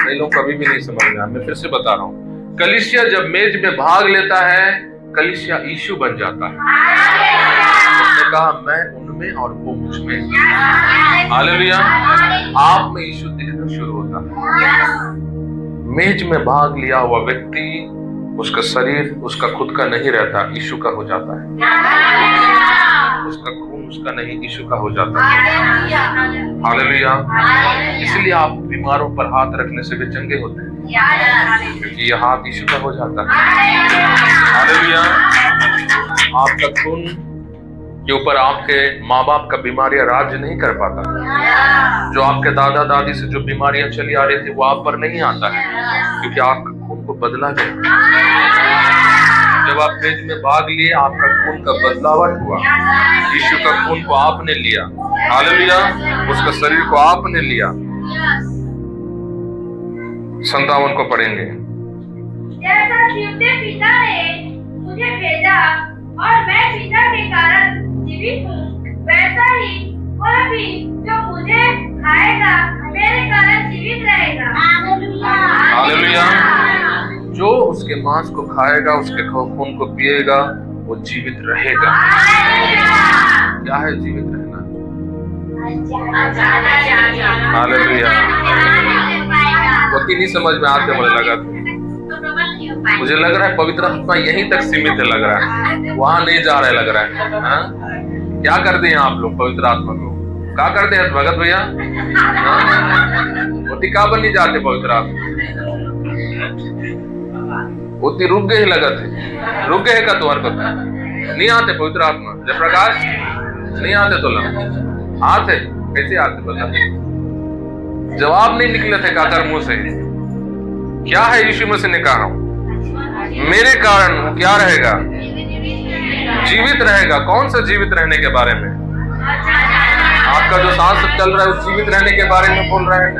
[SPEAKER 1] कई लोग कभी भी नहीं समझ में आया। मैं फिर से बता रहा हूँ, कलीसिया जब मेज में भाग लेता है, कलीसिया यीशु बन जाता है। उसने कहा, मैं उनमें और वो मुझ में। हालेलुया। आप में यीशु दिखना शुरू होता है। मेज में भाग लिया हुआ व्यक्ति, उसका शरीर उसका खुद का नहीं रहता, यीशु का हो जाता है। उसका खून उसका नहीं, यीशु का हो जाता है। हालेलुया। इसलिए आप बीमारों पर हाथ रखने से भी चंगे होते हैं, क्योंकि यह हाथ यीशु का हो जाता है। हालेलुया। आपका खून के ऊपर आपके माँ बाप का बीमारियां राज्य नहीं कर पाता। जो आपके दादा दादी से जो बीमारियां चली आ रही थी, वो आप पर नहीं आता है, क्योंकि आपका खून को बदला गया। जब आप मेज में भाग लिए, आपका खून का बदलावट हुआ। यीशु का खून को आपने लिया। हालेलुया। उसका शरीर को आपने लिया। 57 को पढ़ेंगे।
[SPEAKER 2] जैसा जीवते पिता ने मुझे भेजा और मैं पिता के कारण जीवित हूँ, वैसा ही वह भी जो मुझे खाएगा मेरे कारण जीवित रहेगा।
[SPEAKER 1] हालेलुया। जो उसके मांस को खाएगा, उसके खून को पिएगा, वो जीवित रहेगा। क्या है जीवित रहना? हालेलुया। वो नहीं समझ में आते मुझे लग रहा है पवित्र आत्मा यहीं तक सीमित है, लग रहा है वहां नहीं जा रहा है, लग रहा है। हाँ? क्या करते हैं आप लोग पवित्र आत्मा को? क्या करते हैं भगत भैया? वो टिका बन नहीं जाते पवित्र आत्मा। उतनी रुक गए लगत है, रुक गए का तुम्हारे को नहीं आते पवित्र आत्मा जय प्रकाश नहीं आते तो लग आते कैसे आते बता, जवाब नहीं निकले थे काकर मुंह से। क्या है यीशु मसीह ने कहा मेरे कारण क्या रहेगा, जीवित रहेगा। कौन सा जीवित रहने के बारे में? आपका जो सांस चल रहा है उस जीवित रहने के बारे में बोल रहा है।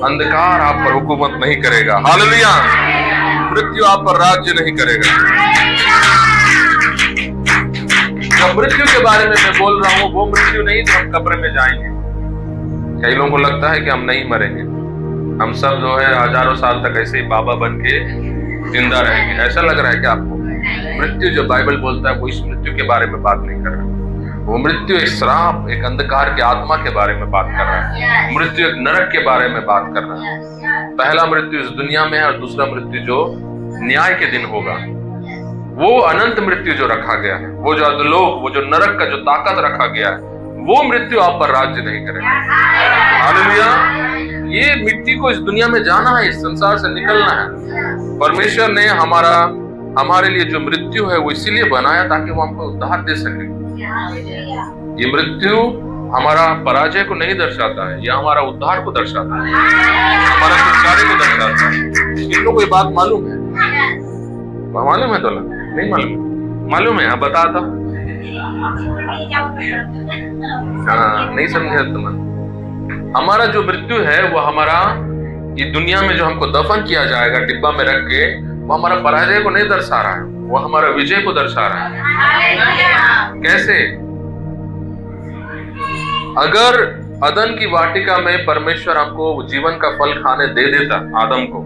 [SPEAKER 1] अंधकार आप पर हुकूमत नहीं करेगा, हालेलुया। मृत्यु आप पर राज्य नहीं करेगा। जब मृत्यु के बारे में मैं बोल रहा हूँ वो मृत्यु नहीं तो हम कब्र में जाएंगे। कई लोगों को लगता है कि हम नहीं मरेंगे, हम सब जो है हजारों साल तक ऐसे ही बाबा बन के जिंदा रहेंगे। ऐसा लग रहा है कि आपको मृत्यु जो बाइबल बोलता है वो इस मृत्यु के बारे में बात नहीं कर रहा। वो मृत्यु एक श्राप, एक अंधकार के आत्मा के बारे में बात कर रहा है। मृत्यु एक नरक के बारे में बात कर रहा है। पहला मृत्यु इस दुनिया में है और दूसरा मृत्यु जो न्याय के दिन होगा, वो अनंत मृत्यु जो रखा गया है, वो जो अधोलोक, वो जो नरक का जो ताकत रखा गया है, वो मृत्यु आप पर राज्य नहीं करेगा। हालेलुया। ये मिट्टी को इस दुनिया में जाना है, इस संसार से निकलना है। परमेश्वर ने हमारे लिए जो मृत्यु है वो इसीलिए बनाया ताकि वो हमको उद्धार दे सके। ये मृत्यु हमारा पराजय को नहीं दर्शाता है, यह हमारा उद्धार को दर्शाता है, हमारा छुटकारे को दर्शाता है। इन लोगों को ये बात मालूम है? मालूम है तो नहीं मालूम? मालूम है? आप बता दो। हाँ, नहीं समझे तुम। हमारा जो मृत्यु है वो हमारा ये दुनिया में जो हमको दफन किया जाएगा डिब्बा में रख के, वो हमारा पराजय को नहीं दर्शा रहा है, वो हमारा विजय को दर्शा रहा है। कैसे? अगर अदन की वाटिका में परमेश्वर हमको जीवन का फल खाने दे देता आदम को,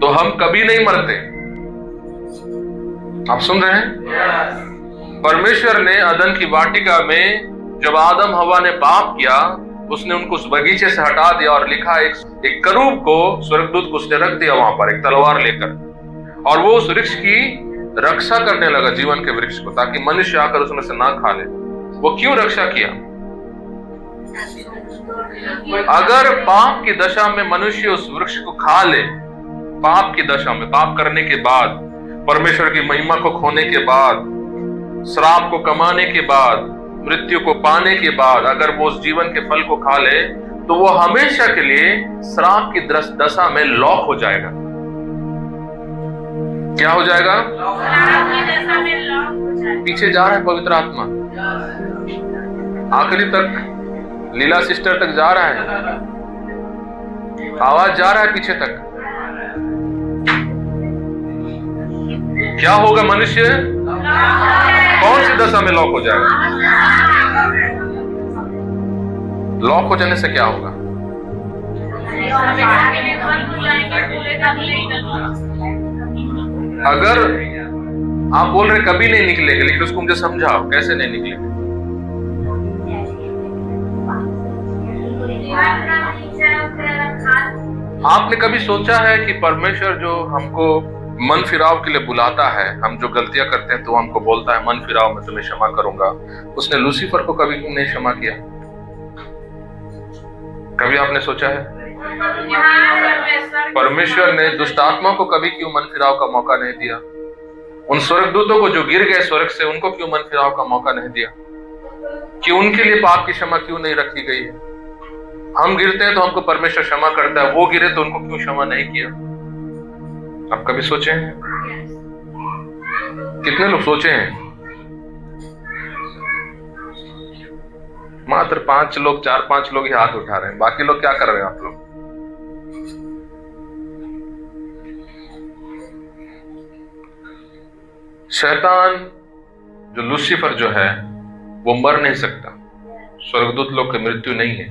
[SPEAKER 1] तो हम कभी नहीं मरते। आप सुन रहे हैं? परमेश्वर ने अदन की वाटिका में जब आदम हवा ने पाप किया, उसने उनको उस बगीचे से हटा दिया और लिखा एक करूब को, स्वर्गदूत को उसने रख दिया वहां पर एक तलवार लेकर, और वो उस वृक्ष की रक्षा करने लगा, जीवन के वृक्ष को, ताकि मनुष्य आकर उसमें से ना खा ले। वो क्यों रक्षा किया? अगर पाप की दशा में मनुष्य उस वृक्ष को खा ले, पाप की दशा में, पाप करने के बाद, परमेश्वर की महिमा को खोने के बाद, श्राप को कमाने के बाद, मृत्यु को पाने के बाद, अगर वो उस जीवन के फल को खा ले, तो वो हमेशा के लिए श्राप की दशा में लॉक हो जाएगा। क्या हो जाएगा? पीछे जा रहा है पवित्र आत्मा, आखिरी तक लीला सिस्टर तक जा रहा है, आवाज जा रहा है पीछे तक। क्या होगा? मनुष्य कौन सी दशा में लॉक हो जाएगा? लॉक हो जाने से क्या होगा? अगर आप बोल रहे कभी नहीं निकलेंगे, लेकिन उसको मुझे समझाओ कैसे नहीं निकलेंगे। आपने कभी सोचा है कि परमेश्वर जो हमको मन फिराव के लिए बुलाता है, हम जो गलतियां करते हैं तो हमको बोलता है मन फिराव, मैं तुम्हें क्षमा करूंगा, उसने लूसीफर को कभी नहीं क्षमा किया? कभी आपने सोचा है? परमेश्वर ने दुष्ट आत्मा को कभी क्यों मन फिराव का मौका नहीं दिया? उन स्वर्गदूतों को जो गिर गए स्वर्ग से, उनको क्यों मन फिराव का मौका नहीं दिया? कि उनके लिए पाप की क्षमा क्यों नहीं रखी गई है? हम गिरते हैं तो हमको परमेश्वर क्षमा करता है, वो गिरे तो उनको क्यों क्षमा नहीं किया? आप कभी सोचे हैं? कितने लोग सोचे हैं? मात्र 5 लोग, 4-5 लोग ही हाथ उठा रहे हैं, बाकी लोग क्या कर रहे हैं? आप लोग शैतान जो लूसीफर जो है वो मर नहीं सकता, स्वर्गदूत लोग की मृत्यु नहीं है।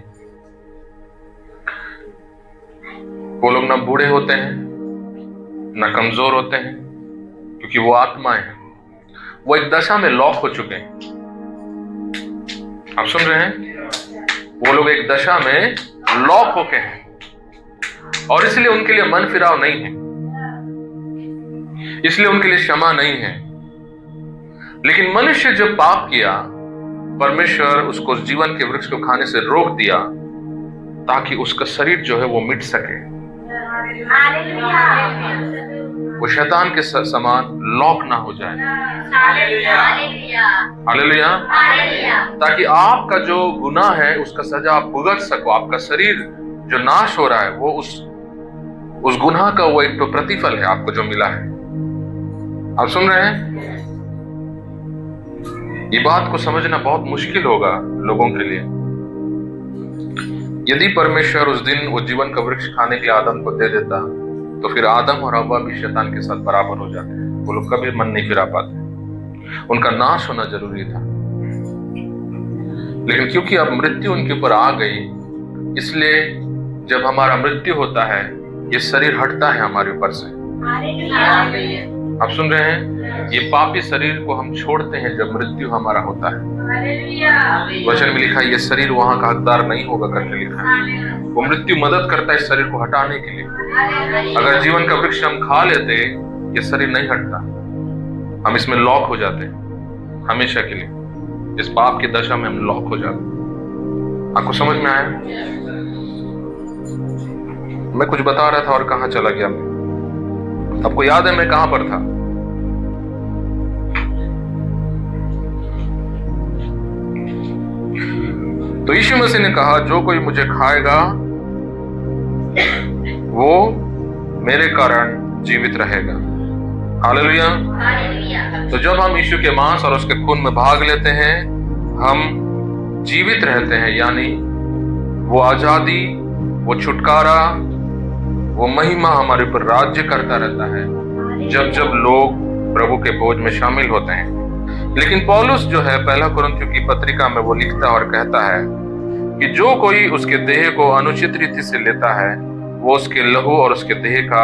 [SPEAKER 1] वो लोग ना बूढ़े होते हैं ना कमजोर होते हैं, क्योंकि वो आत्माएं हैं, वो एक दशा में लॉक हो चुके हैं। आप सुन रहे हैं? वो लोग एक दशा में लॉक होके हैं, और इसलिए उनके लिए मन फिराव नहीं है, इसलिए उनके लिए क्षमा नहीं है। लेकिन मनुष्य जब पाप किया, परमेश्वर उसको जीवन के वृक्ष को खाने से रोक दिया ताकि उसका शरीर जो है वो मिट सके। वो शैतान के समान लॉक ना हो जाए। हालेलुया। ताकि आपका जो गुनाह है उसका सजा आप भुगत सको। आपका शरीर जो नाश हो रहा है वो उस गुनाह का वो एक तो प्रतिफल है आपको जो मिला है। आप सुन रहे हैं? ये बात को समझना बहुत मुश्किल होगा लोगों के लिए। यदि परमेश्वर उस दिन वो जीवन का वृक्ष खाने के लिए आदम को दे देता तो फिर आदम और हव्वा भी शैतान के साथ बराबर हो जाते। वो लोग कभी मन नहीं फिरा पाते। उनका नाश होना जरूरी था, लेकिन क्योंकि अब मृत्यु उनके ऊपर आ गई, इसलिए जब हमारा मृत्यु होता है ये शरीर हटता है हमारे ऊपर से। आप सुन रहे हैं? ये पापी शरीर को हम छोड़ते हैं जब मृत्यु हमारा होता है। वचन में लिखा है ये शरीर वहां का हकदार नहीं होगा करके लिखा है। वो मृत्यु मदद करता है इस शरीर को हटाने के लिए। अगर जीवन का वृक्ष हम खा लेते ये शरीर नहीं हटता, हम इसमें लॉक हो जाते हमेशा के लिए। इस पाप की दशा में हम लॉक हो जाते। आपको समझ में आया? मैं कुछ बता रहा था और कहां चला गया मैं? आपको याद है मैं कहां पर था? तो यीशु मसीह ने कहा जो कोई मुझे खाएगा वो मेरे कारण जीवित रहेगा। हालेलुया। तो जब हम यीशु के मांस और उसके खून में भाग लेते हैं हम जीवित रहते हैं, यानी वो आजादी, वो छुटकारा, वो महिमा हमारे ऊपर राज्य करता रहता है जब जब लोग प्रभु के भोज में शामिल होते हैं। लेकिन पौलुस जो है पहला कुरिन्थियों की पत्रिका में वो लिखता और कहता है कि जो कोई उसके देह को अनुचित रीति से लेता है वो उसके लहू और उसके देह का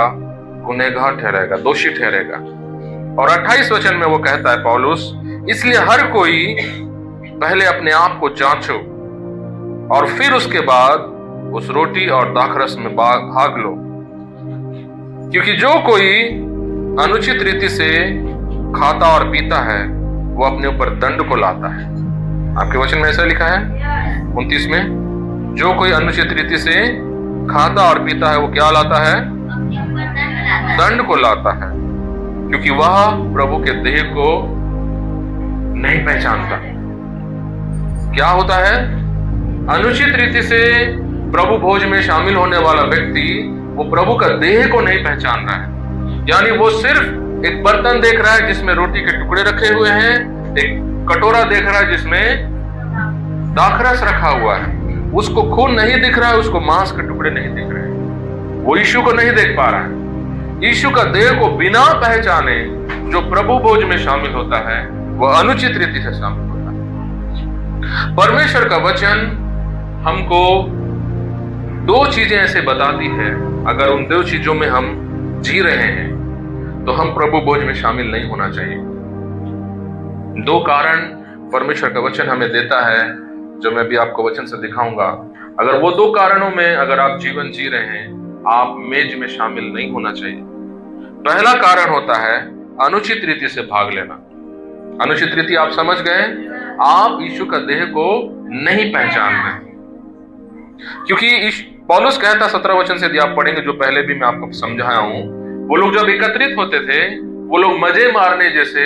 [SPEAKER 1] गुनहगार ठहरेगा, दोषी ठहरेगा। और 28 वचन में वो कहता है पौलुस, इसलिए हर कोई पहले अपने आप को जांचो और फिर उसके बाद उस रोटी और दाखरस में भाग लो, क्योंकि जो कोई अनुचित रीति से खाता और पीता है वो अपने ऊपर दंड को लाता है। आपके वचन में ऐसा लिखा है 29 में, जो कोई अनुचित रीति से खाता और पीता है वो क्या लाता है? दंड को लाता है, क्योंकि वह प्रभु के देह को नहीं पहचानता। क्या होता है? अनुचित रीति से प्रभु भोज में शामिल होने वाला व्यक्ति वो प्रभु का देह को नहीं पहचान रहा है। यानी वो सिर्फ एक बर्तन देख रहा है जिसमें रोटी के टुकड़े रखे हुए हैं, एक कटोरा देख रहा है जिसमें दाखरस रखा हुआ है। उसको खून नहीं दिख रहा है, उसको मांस के टुकड़े नहीं दिख रहे हैं। वो यीशु को नहीं देख पा रहा है। यीशु का देह को बिना पहचाने जो प्रभु भोज में शामिल होता है वह अनुचित रीति से शामिल होता है। परमेश्वर का वचन हमको दो चीजें ऐसे बताती है, अगर उन दो चीजों में हम जी रहे हैं तो हम प्रभु भोज में शामिल नहीं होना चाहिए। दो कारण परमेश्वर का वचन हमें देता है जो मैं भी आपको वचन से दिखाऊंगा। अगर वो दो कारणों में अगर आप जीवन जी रहे हैं आप मेज में शामिल नहीं होना चाहिए। पहला कारण होता है अनुचित रीति से भाग लेना। अनुचित रीति आप समझ गए? आप यीशु का देह को नहीं पहचान रहे, क्योंकि पौलुस कहता 17 वचन से यदि आप पढ़ेंगे जो पहले भी मैं आपको समझाया हूं, वो लोग जब एकत्रित होते थे वो लोग मजे मारने जैसे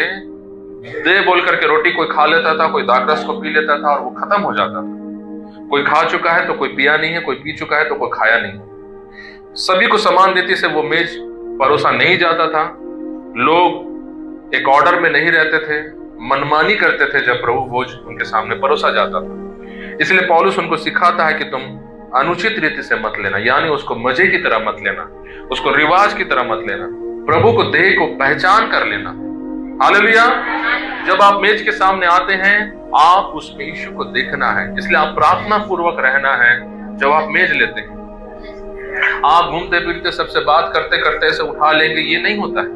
[SPEAKER 1] दे बोल करके रोटी कोई खा लेता था, कोई दाखरस को पी लेता था और वो खत्म हो जाता था। कोई खा चुका है तो कोई पिया नहीं है, कोई पी चुका है तो कोई खाया नहीं है। सभी को समान रीति से वो मेज परोसा नहीं जाता था। लोग एक ऑर्डर में नहीं रहते थे, मनमानी करते थे जब प्रभु भोज उनके सामने परोसा जाता था। इसलिए पौलुस उनको सिखाता है कि तुम अनुचित रीति से मत लेना, यानी उसको मजे की तरह मत लेना, उसको रिवाज की तरह मत लेना, प्रभु को देह को पहचान कर लेना। हालेलुया। जब आप मेज के सामने आते हैं आप उसमें यीशु को देखना है, इसलिए आप प्रार्थना पूर्वक रहना है। जब आप मेज लेते हैं आप घूमते फिरते सबसे बात करते करते ऐसे उठा लेंगे, ये नहीं होता है।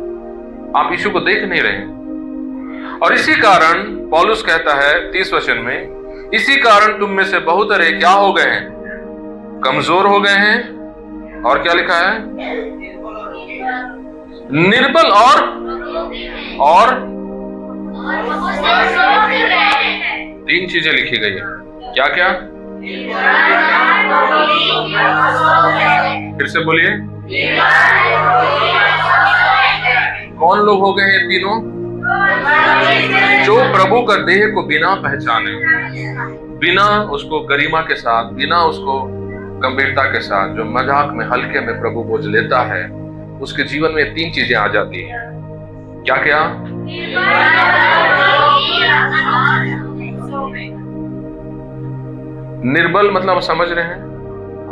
[SPEAKER 1] आप यीशु को देख नहीं रहे। और इसी कारण पौलुस कहता है 30 वचन में, इसी कारण तुम में से बहुत सारे क्या हो गए हैं? कमजोर हो गए हैं। और क्या लिखा है? निर्बल और तीन चीजें लिखी गई है। क्या क्या? फिर से बोलिए। कौन लोग हो गए ये तीनों? जो प्रभु का देह को बिना पहचाने, बिना उसको गरिमा के साथ, बिना उसको गंभीरता के साथ, जो मजाक में हल्के में प्रभु बोझ लेता है, उसके जीवन में तीन चीजें आ जाती हैं। क्या क्या? निर्बल मतलब समझ रहे हैं,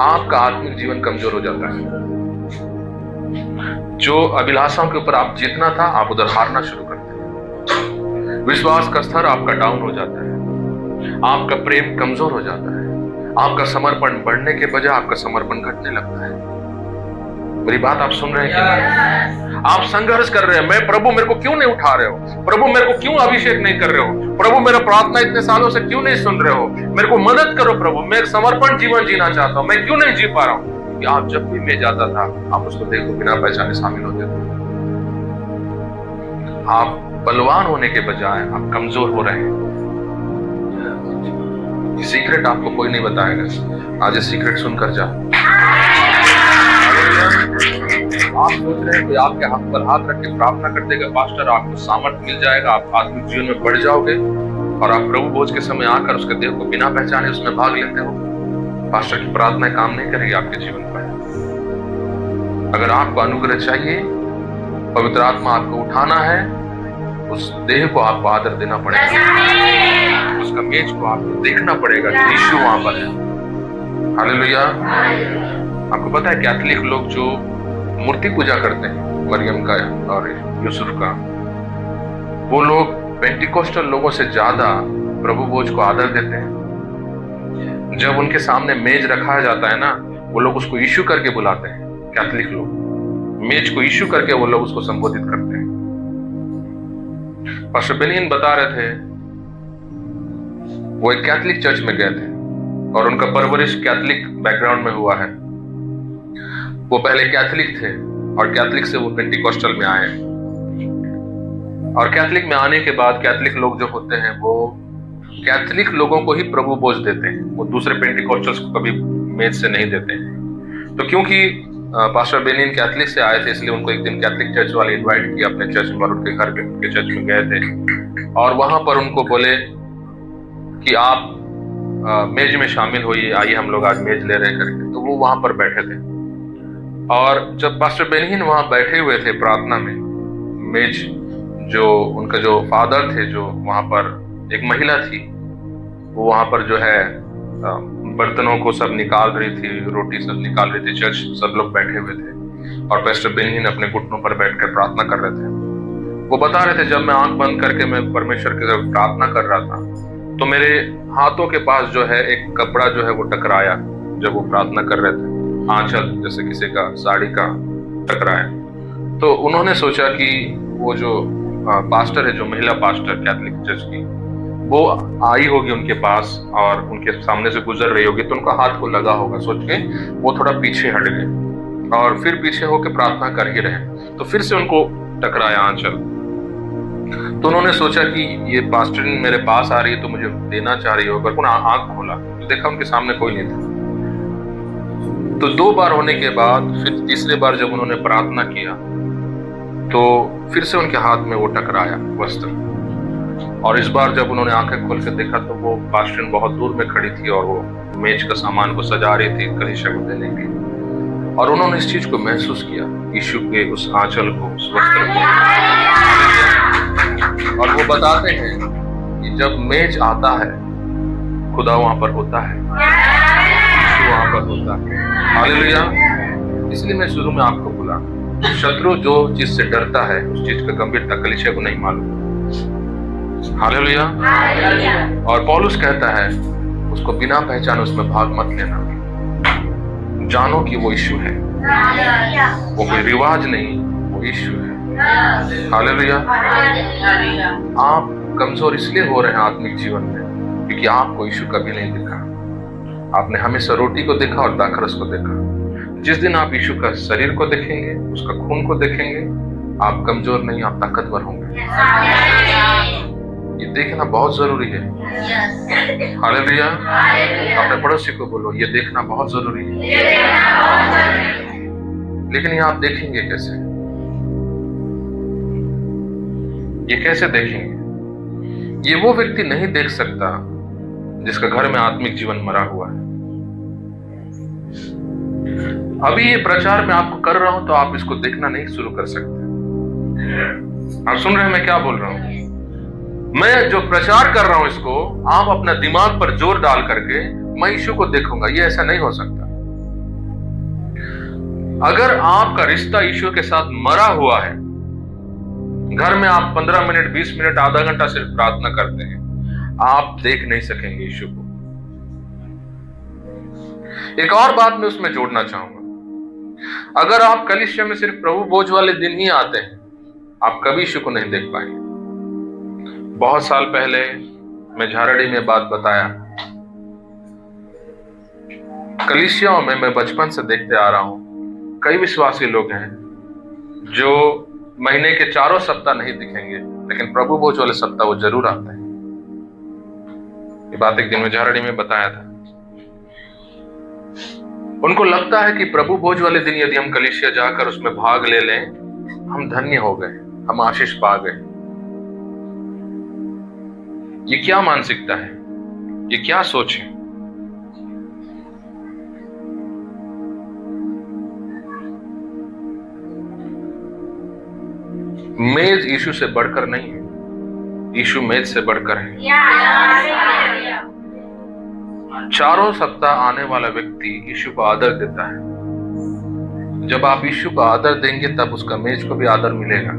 [SPEAKER 1] आपका आत्मिक जीवन कमजोर हो जाता है। जो अभिलाषाओं के ऊपर आप जीतना था, आप उधर हारना शुरू करते हैं। विश्वास का स्तर आपका डाउन हो जाता है, आपका प्रेम कमजोर हो जाता है, आपका समर्पण बढ़ने के बजाय आपका समर्पण घटने लगता है। मेरी बात आप सुन रहे हैं कि नहीं? आप संघर्ष कर रहे हैं, मैं प्रभु मेरे को क्यों नहीं उठा रहे हो, प्रभु मेरे को क्यों अभिषेक नहीं कर रहे हो, प्रभु मेरा प्रार्थना इतने सालों से क्यों नहीं सुन रहे हो, मेरे को मदद करो प्रभु, मैं एक समर्पण जीवन जीना चाहता हूं, मैं क्यों नहीं जी पा रहा हूं? कि आप जब भी मैं जाता था, आप उसको देखो बिना पहचाने शामिल होते थे। आप बलवान होने के बजाय आप कमजोर हो रहे हैं। ये सीक्रेट आपको कोई नहीं बताएगा, आज ये सीक्रेट सुनकर जा। आप सोच रहे हैं कि आपके हाथ पर हाथ रख के प्रार्थना कर देगा पास्टर, आपको सामर्थ्य मिल जाएगा, आप आत्मिक जीवन में बढ़ जाओगे, और आप प्रभु भोज के समय आकर उसके देह को बिना पहचाने उसमें भाग लेते हो। पास्टर की प्रार्थना काम नहीं करेगी आपके जीवन पर। अगर आपको अनुग्रह चाहिए, पवित्र आत्मा आपको उठाना है, उस देह को आपको आदर देना पड़ेगा, उसका मेज को आपको देखना पड़ेगा कि यीशु वहां पर है। हालेलुया। आपको पता है कैथोलिक लोग जो मूर्ति पूजा करते हैं, मरियम का और यूसुफ का, वो लोग पेंटिकोस्टल लोगों से ज्यादा प्रभु भोज को आदर देते हैं। जब उनके सामने मेज रखा जाता है ना, वो लोग उसको यीशु करके बुलाते हैं। कैथोलिक लोग मेज को यीशु करके वो लोग उसको संबोधित करते हैं। पास्टर बेनियन बता रहे थे, वो एक कैथोलिक चर्च में गए थे और उनका परवरिश कैथोलिक बैकग्राउंड में हुआ है। वो पहले कैथोलिक थे और कैथोलिक से वो पेंटिकोस्टल में आए, और कैथोलिक में आने के बाद कैथोलिक लोग जो होते हैं वो कैथोलिक लोगों को ही प्रभु भोज देते हैं, वो दूसरे पेंटिकोस्टल्स को कभी मेज से नहीं देते हैं। तो क्योंकि पास्टर बेनियन कैथोलिक से आए थे, इसलिए उनको एक दिन कैथोलिक चर्च वाले इनवाइट किया अपने चर्च में, और उनके घर पे उनके चर्च में गए थे और वहां पर उनको बोले कि आप मेज में शामिल होइए, आइए हम लोग आज मेज ले रहे करके। तो वो वहां पर बैठे थे, और जब पास्टर बेनियन वहां बैठे हुए थे प्रार्थना में, मेज जो उनका जो फादर थे, जो वहां पर एक महिला थी, वो वहां पर जो है बर्तनों को सब निकाल रही थी, रोटी सब निकाल रही थी, चर्च सब लोग बैठे हुए थे और पास्टर बेनियन अपने घुटनों पर बैठकर प्रार्थना कर रहे थे। वो बता रहे थे, जब मैं आंख बंद करके मैं परमेश्वर की तरफ प्रार्थना कर रहा था, तो मेरे हाथों के पास जो है एक कपड़ा जो है वो टकराया। जब वो प्रार्थना कर रहे थे, आंचल जैसे किसी का साड़ी का टकराया, तो उन्होंने सोचा कि वो जो पास्टर है, जो महिला पास्टर कैथोलिक चर्च की, वो आई होगी उनके पास और उनके सामने से गुजर रही होगी, तो उनका हाथ को लगा होगा। सोच के वो थोड़ा पीछे हट गए और फिर पीछे होकर प्रार्थना कर ही रहे, तो फिर से उनको टकराया आंचल। तो उन्होंने सोचा कि ये पास्टर मेरे पास आ रही है तो मुझे देना चाह रही होगा। उन्होंने आंख खोला तो देखा उनके सामने कोई नहीं था। तो 2 बार होने के बाद फिर तीसरे बार जब उन्होंने प्रार्थना किया तो फिर से उनके हाथ में वो टकराया वस्त्र, और इस बार जब उन्होंने आंखें खोल के देखा तो वो पास्टर बहुत दूर में खड़ी थी और वो मेज का सामान को सजा रही थी कलीसिया को देने के लिए, और उन्होंने इस चीज को महसूस किया, यीशु के उस आंचल को, उस वस्त्र को। और वो बताते हैं कि जब मेज आता है, खुदा वहां पर होता है, यीशु वहां पर होता है। हालेलुया। इसलिए मैं शुरू में आपको बोला, शत्रु जो चीज से डरता है उस चीज का गंभीरता कलीसिया को नहीं मालूम। हालेलुया। और पौलुस कहता है, उसको बिना पहचान उसमें भाग मत लेना, जानो कि वो यीशु है, वो कोई रिवाज नहीं, वो यीशु है। हालेलुया। आप कमजोर इसलिए हो रहे हैं आत्मिक जीवन में क्योंकि आपको यीशु कभी नहीं देखा। आपने हमेशा रोटी को देखा और दाखरस को देखा। जिस दिन आप यीशु का शरीर को देखेंगे, उसका खून को देखेंगे, आप कमजोर नहीं, आप ताकतवर होंगे। ये देखना बहुत जरूरी है। हालेलुया। अपने पड़ोसी को बोलो, ये देखना बहुत जरूरी है। लेकिन ये आप देखेंगे कैसे? ये कैसे देखेंगे? ये वो व्यक्ति नहीं देख सकता जिसका घर में आत्मिक जीवन मरा हुआ है। अभी ये प्रचार मैं आपको कर रहा हूं तो आप इसको देखना नहीं शुरू कर सकते। आप सुन रहे हैं मैं क्या बोल रहा हूं? मैं जो प्रचार कर रहा हूं इसको आप अपना दिमाग पर जोर डाल करके मैं यीशु को देखूंगा, ये ऐसा नहीं हो सकता। अगर आपका रिश्ता यीशु के साथ मरा हुआ है, घर में आप 15 मिनट 20 मिनट आधा घंटा सिर्फ प्रार्थना करते हैं, आप देख नहीं सकेंगे यीशु को। एक और बात मैं उसमें जोड़ना चाहूंगा, अगर आप कलीसिया में सिर्फ प्रभु भोज वाले दिन ही आते हैं, आप कभी यीशु को नहीं देख पाएंगे। बहुत साल पहले मैं झारड़ी में बात बताया, कलीसियाओं में मैं बचपन से देखते आ रहा हूं, कई विश्वासी लोग हैं जो महीने के 4 सप्ताह नहीं दिखेंगे, लेकिन प्रभु भोज वाले सप्ताह वो जरूर आते हैं। ये बात एक दिन में झारड़ी में बताया था। उनको लगता है कि प्रभु भोज वाले दिन यदि हम कलीसिया जाकर उसमें भाग ले लें, हम धन्य हो गए, हम आशीष पा गए। ये क्या मानसिकता है? ये क्या सोच है? मेज यीशु से बढ़कर नहीं है, यीशु मेज से बढ़कर है। 4 सप्ताह आने वाला व्यक्ति यीशु को आदर देता है। जब आप यीशु को आदर देंगे तब उसका मेज को भी आदर मिलेगा।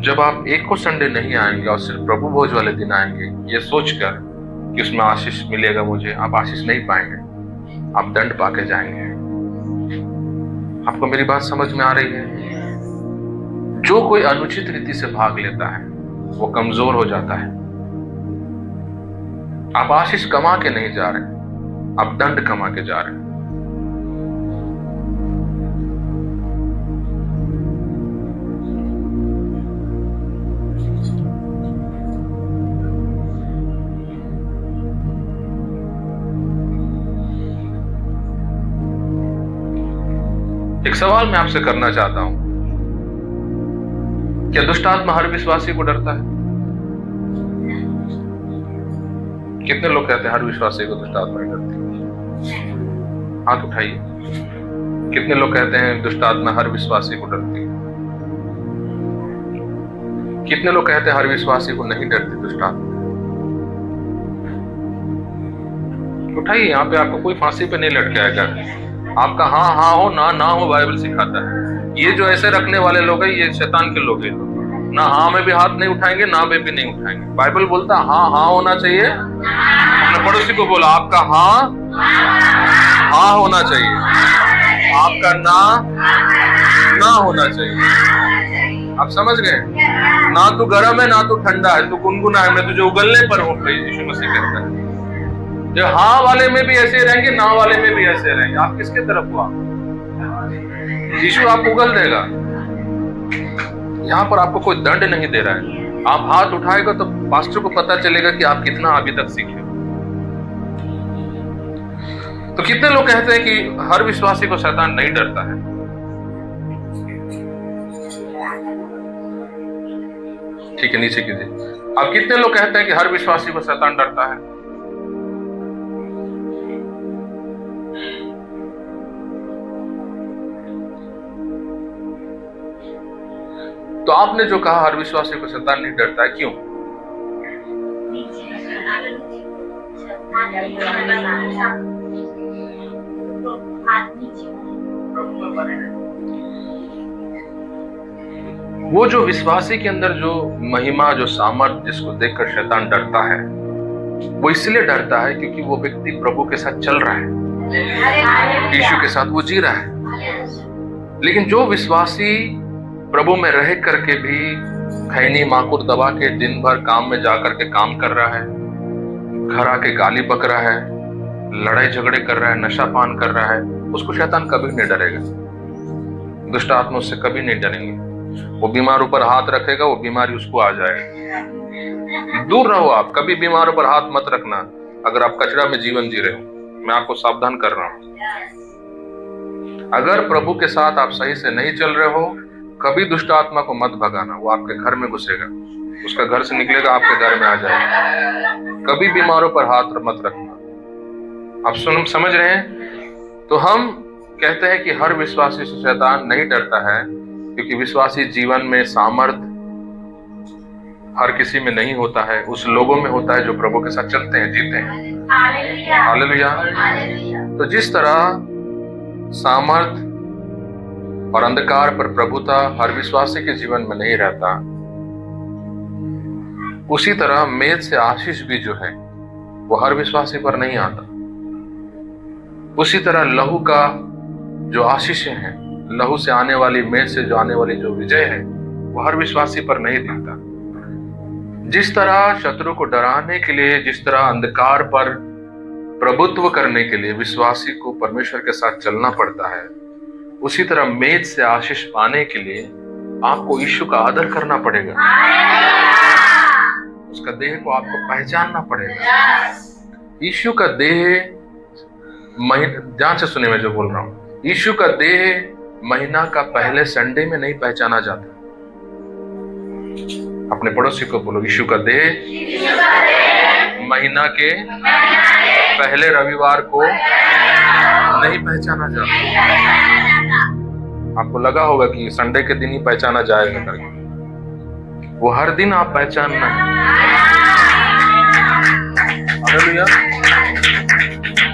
[SPEAKER 1] जब आप एक को संडे नहीं आएंगे और सिर्फ प्रभु भोज वाले दिन आएंगे ये सोचकर कि उसमें आशीष मिलेगा मुझे, आप आशीष नहीं पाएंगे, आप दंड पाके जाएंगे। आपको मेरी बात समझ में आ रही है? जो कोई अनुचित रीति से भाग लेता है वो कमजोर हो जाता है। आप आशीष कमा के नहीं जा रहे, आप दंड कमा के जा रहे हैं। एक सवाल मैं आपसे करना चाहता हूं, क्या दुष्ट आत्मा हर विश्वासी को डरता है? कितने लोग कहते हैं हर विश्वासी को दुष्ट आत्मा डरती है? हाथ उठाइए। कितने लोग कहते हैं दुष्ट आत्मा हर विश्वासी को डरती है? कितने लोग कहते हैं हर विश्वासी को नहीं डरती दुष्ट आत्मा? उठाइए, यहाँ पे आपको कोई फांसी पे नहीं लटकाएगा। आपका हाँ हाँ हो ना हो बाइबल सिखाता है। ये जो ऐसे रखने वाले लोग हैं ये शैतान के लोग हैं। ना हाँ में भी हाथ नहीं उठाएंगे, ना में भी नहीं उठाएंगे। बाइबल बोलता है हाँ होना चाहिए। अपने पड़ोसी को बोला आपका हाँ होना चाहिए, आपका ना होना चाहिए। आप समझ गए? ना तू गर्म है ना तू ठंडा है, तू गुनगुना है, मैं तुझे उगलने पर हूँ, यीशु मसीह कहता है। जो हाँ वाले में भी ऐसे रहेंगे, ना वाले में भी ऐसे रहेंगे। आप किसके तरफ हुआ? यीशु आपको उगल देगा। यहाँ पर आपको कोई दंड नहीं दे रहा है। आप हाथ उठाएगा तो पास्टर को पता चलेगा कि आप कितना अभी तक सीखे। तो कितने लोग कहते हैं कि हर विश्वासी को शैतान नहीं डरता है? ठीक है, नीचे कीजिए। अब कितने लोग कहते हैं कि हर विश्वासी को शैतान डरता है? तो आपने जो कहा हर विश्वासी को शैतान नहीं डरता है, क्यों? वो जो विश्वासी के अंदर जो महिमा, जो सामर्थ, जिसको देखकर शैतान डरता है, वो इसलिए डरता है क्योंकि वो व्यक्ति प्रभु के साथ चल रहा है, यीशु के साथ वो जी रहा है। लेकिन जो विश्वासी प्रभु में रह करके भी खैनी माकुर दबा के दिन भर काम में जाकर के काम कर रहा है, घर आके गाली बक रहा है, लड़ाई झगड़े कर रहा है, नशा पान कर रहा है, उसको शैतान कभी नहीं डरेगा। दुष्ट आत्मा उससे कभी नहीं डरेंगे। वो बीमारों पर हाथ रखेगा, वो बीमारी उसको आ जाएगी। दूर रहो, आप कभी बीमारों पर हाथ मत रखना अगर आप कचरा में जीवन जी रहे हो। मैं आपको सावधान कर रहा हूं। अगर प्रभु के साथ आप सही से नहीं चल रहे हो, कभी दुष्ट आत्मा को मत भगाना। वो आपके घर में घुसेगा, उसका घर से निकलेगा, आपके घर में आ जाएगा। कभी बीमारों पर हाथ मत रखना। आप समझ रहे हैं? तो हम कहते हैं कि हर विश्वासी से शैतान नहीं डरता है, क्योंकि विश्वासी जीवन में सामर्थ हर किसी में नहीं होता है, उस लोगों में होता है जो प्रभु के साथ चलते हैं, जीते हैं। हालेलुया। तो जिस तरह सामर्थ और अंधकार पर प्रभुता हर विश्वासी के जीवन में नहीं रहता, उसी तरह मेघ से आशीष भी जो है वो हर विश्वासी पर नहीं आता। उसी तरह लहू का जो आशीष है, लहू से आने वाली, मेघ से जो आने वाली जो विजय है, वो हर विश्वासी पर नहीं दिखता। जिस तरह शत्रु को डराने के लिए, जिस तरह अंधकार पर प्रभुत्व करने के लिए विश्वासी को परमेश्वर के साथ चलना पड़ता है, उसी तरह मेघ से आशीष पाने के लिए आपको यीशु का आदर करना पड़ेगा। उसका देह को आपको पहचानना पड़ेगा। यीशु का देह, ध्यान से सुने मैं जो बोल रहा हूं, यीशु का देह महीना का पहले संडे में नहीं पहचाना जाता। अपने पड़ोसी को बोलो, यीशु का देह महीना के पहले रविवार को नहीं पहचाना जाता। आपको लगा होगा कि संडे के दिन ही पहचाना जाएगा करके, वो हर दिन आप पहचानना है। हालेलुया।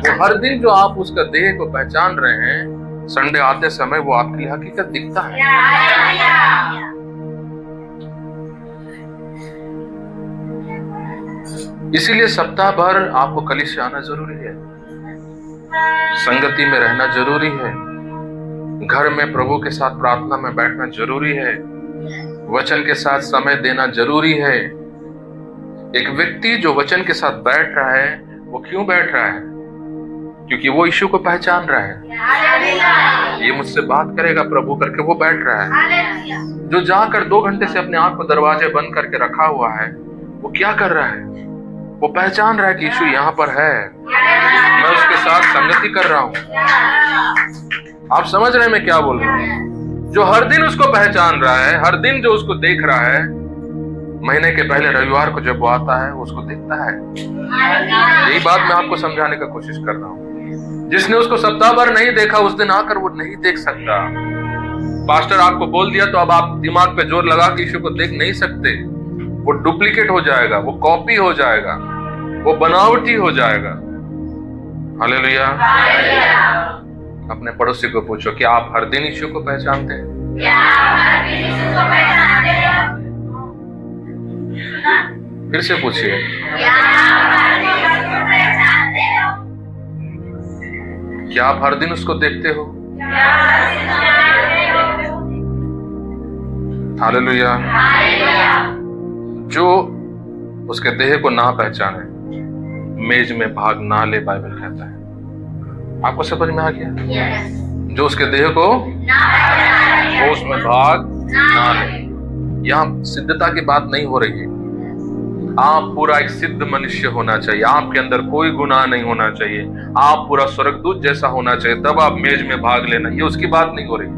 [SPEAKER 1] वो हर दिन जो आप उसका देह को पहचान रहे हैं, संडे आते समय वो आपके लिए हकीकत दिखता है। इसीलिए सप्ताह भर आपको कलीसिया आना जरूरी है, संगति में रहना जरूरी है, घर में प्रभु के साथ प्रार्थना में बैठना जरूरी है, वचन के साथ समय देना जरूरी है। एक व्यक्ति जो वचन के साथ बैठ रहा है, वो क्यों बैठ रहा है? क्योंकि वो यीशु को पहचान रहा है। ये मुझसे बात करेगा प्रभु करके वो बैठ रहा है। जो जाकर 2 घंटे से अपने आप को दरवाजे बंद करके रखा हुआ है, वो क्या कर रहा है? वो पहचान रहा है कि यीशु यहाँ पर है, मैं उसके साथ संगति कर रहा हूँ। आप समझ रहे हैं मैं क्या बोल रहा हूँ? जो हर दिन उसको पहचान रहा है, हर दिन जो उसको देख रहा है, महीने के पहले रविवार को जब वो आता है, वो उसको देखता है। यही बात मैं आपको समझाने का कोशिश कर रहा हूँ। जिसने उसको सप्ताह भर नहीं देखा, उस दिन आकर वो नहीं देख सकता। पास्टर आपको बोल दिया तो अब आप दिमाग पे जोर लगा के यीशु को देख नहीं सकते। वो डुप्लीकेट हो जाएगा, वो कॉपी हो जाएगा, वो बनावटी हो जाएगा। हालेलुया। अपने पड़ोसी को पूछो, क्या आप हर दिन यीशु को पहचानते हैं? फिर से पूछिए, क्या आप हर दिन उसको देखते हो? हालेलुया। जो उसके देह को ना पहचाने, मेज में भाग ना ले, बाइबल कहता है। आपको समझ में आ गया? जो उसके देह को वो उसमें भाग ना ले। यहाँ सिद्धता की बात नहीं हो रही है। आप पूरा एक सिद्ध मनुष्य होना चाहिए, आपके अंदर कोई गुनाह नहीं होना चाहिए, आप पूरा स्वर्गदूत जैसा होना चाहिए, तब आप मेज में भाग लेना। ये उसकी बात नहीं हो रही।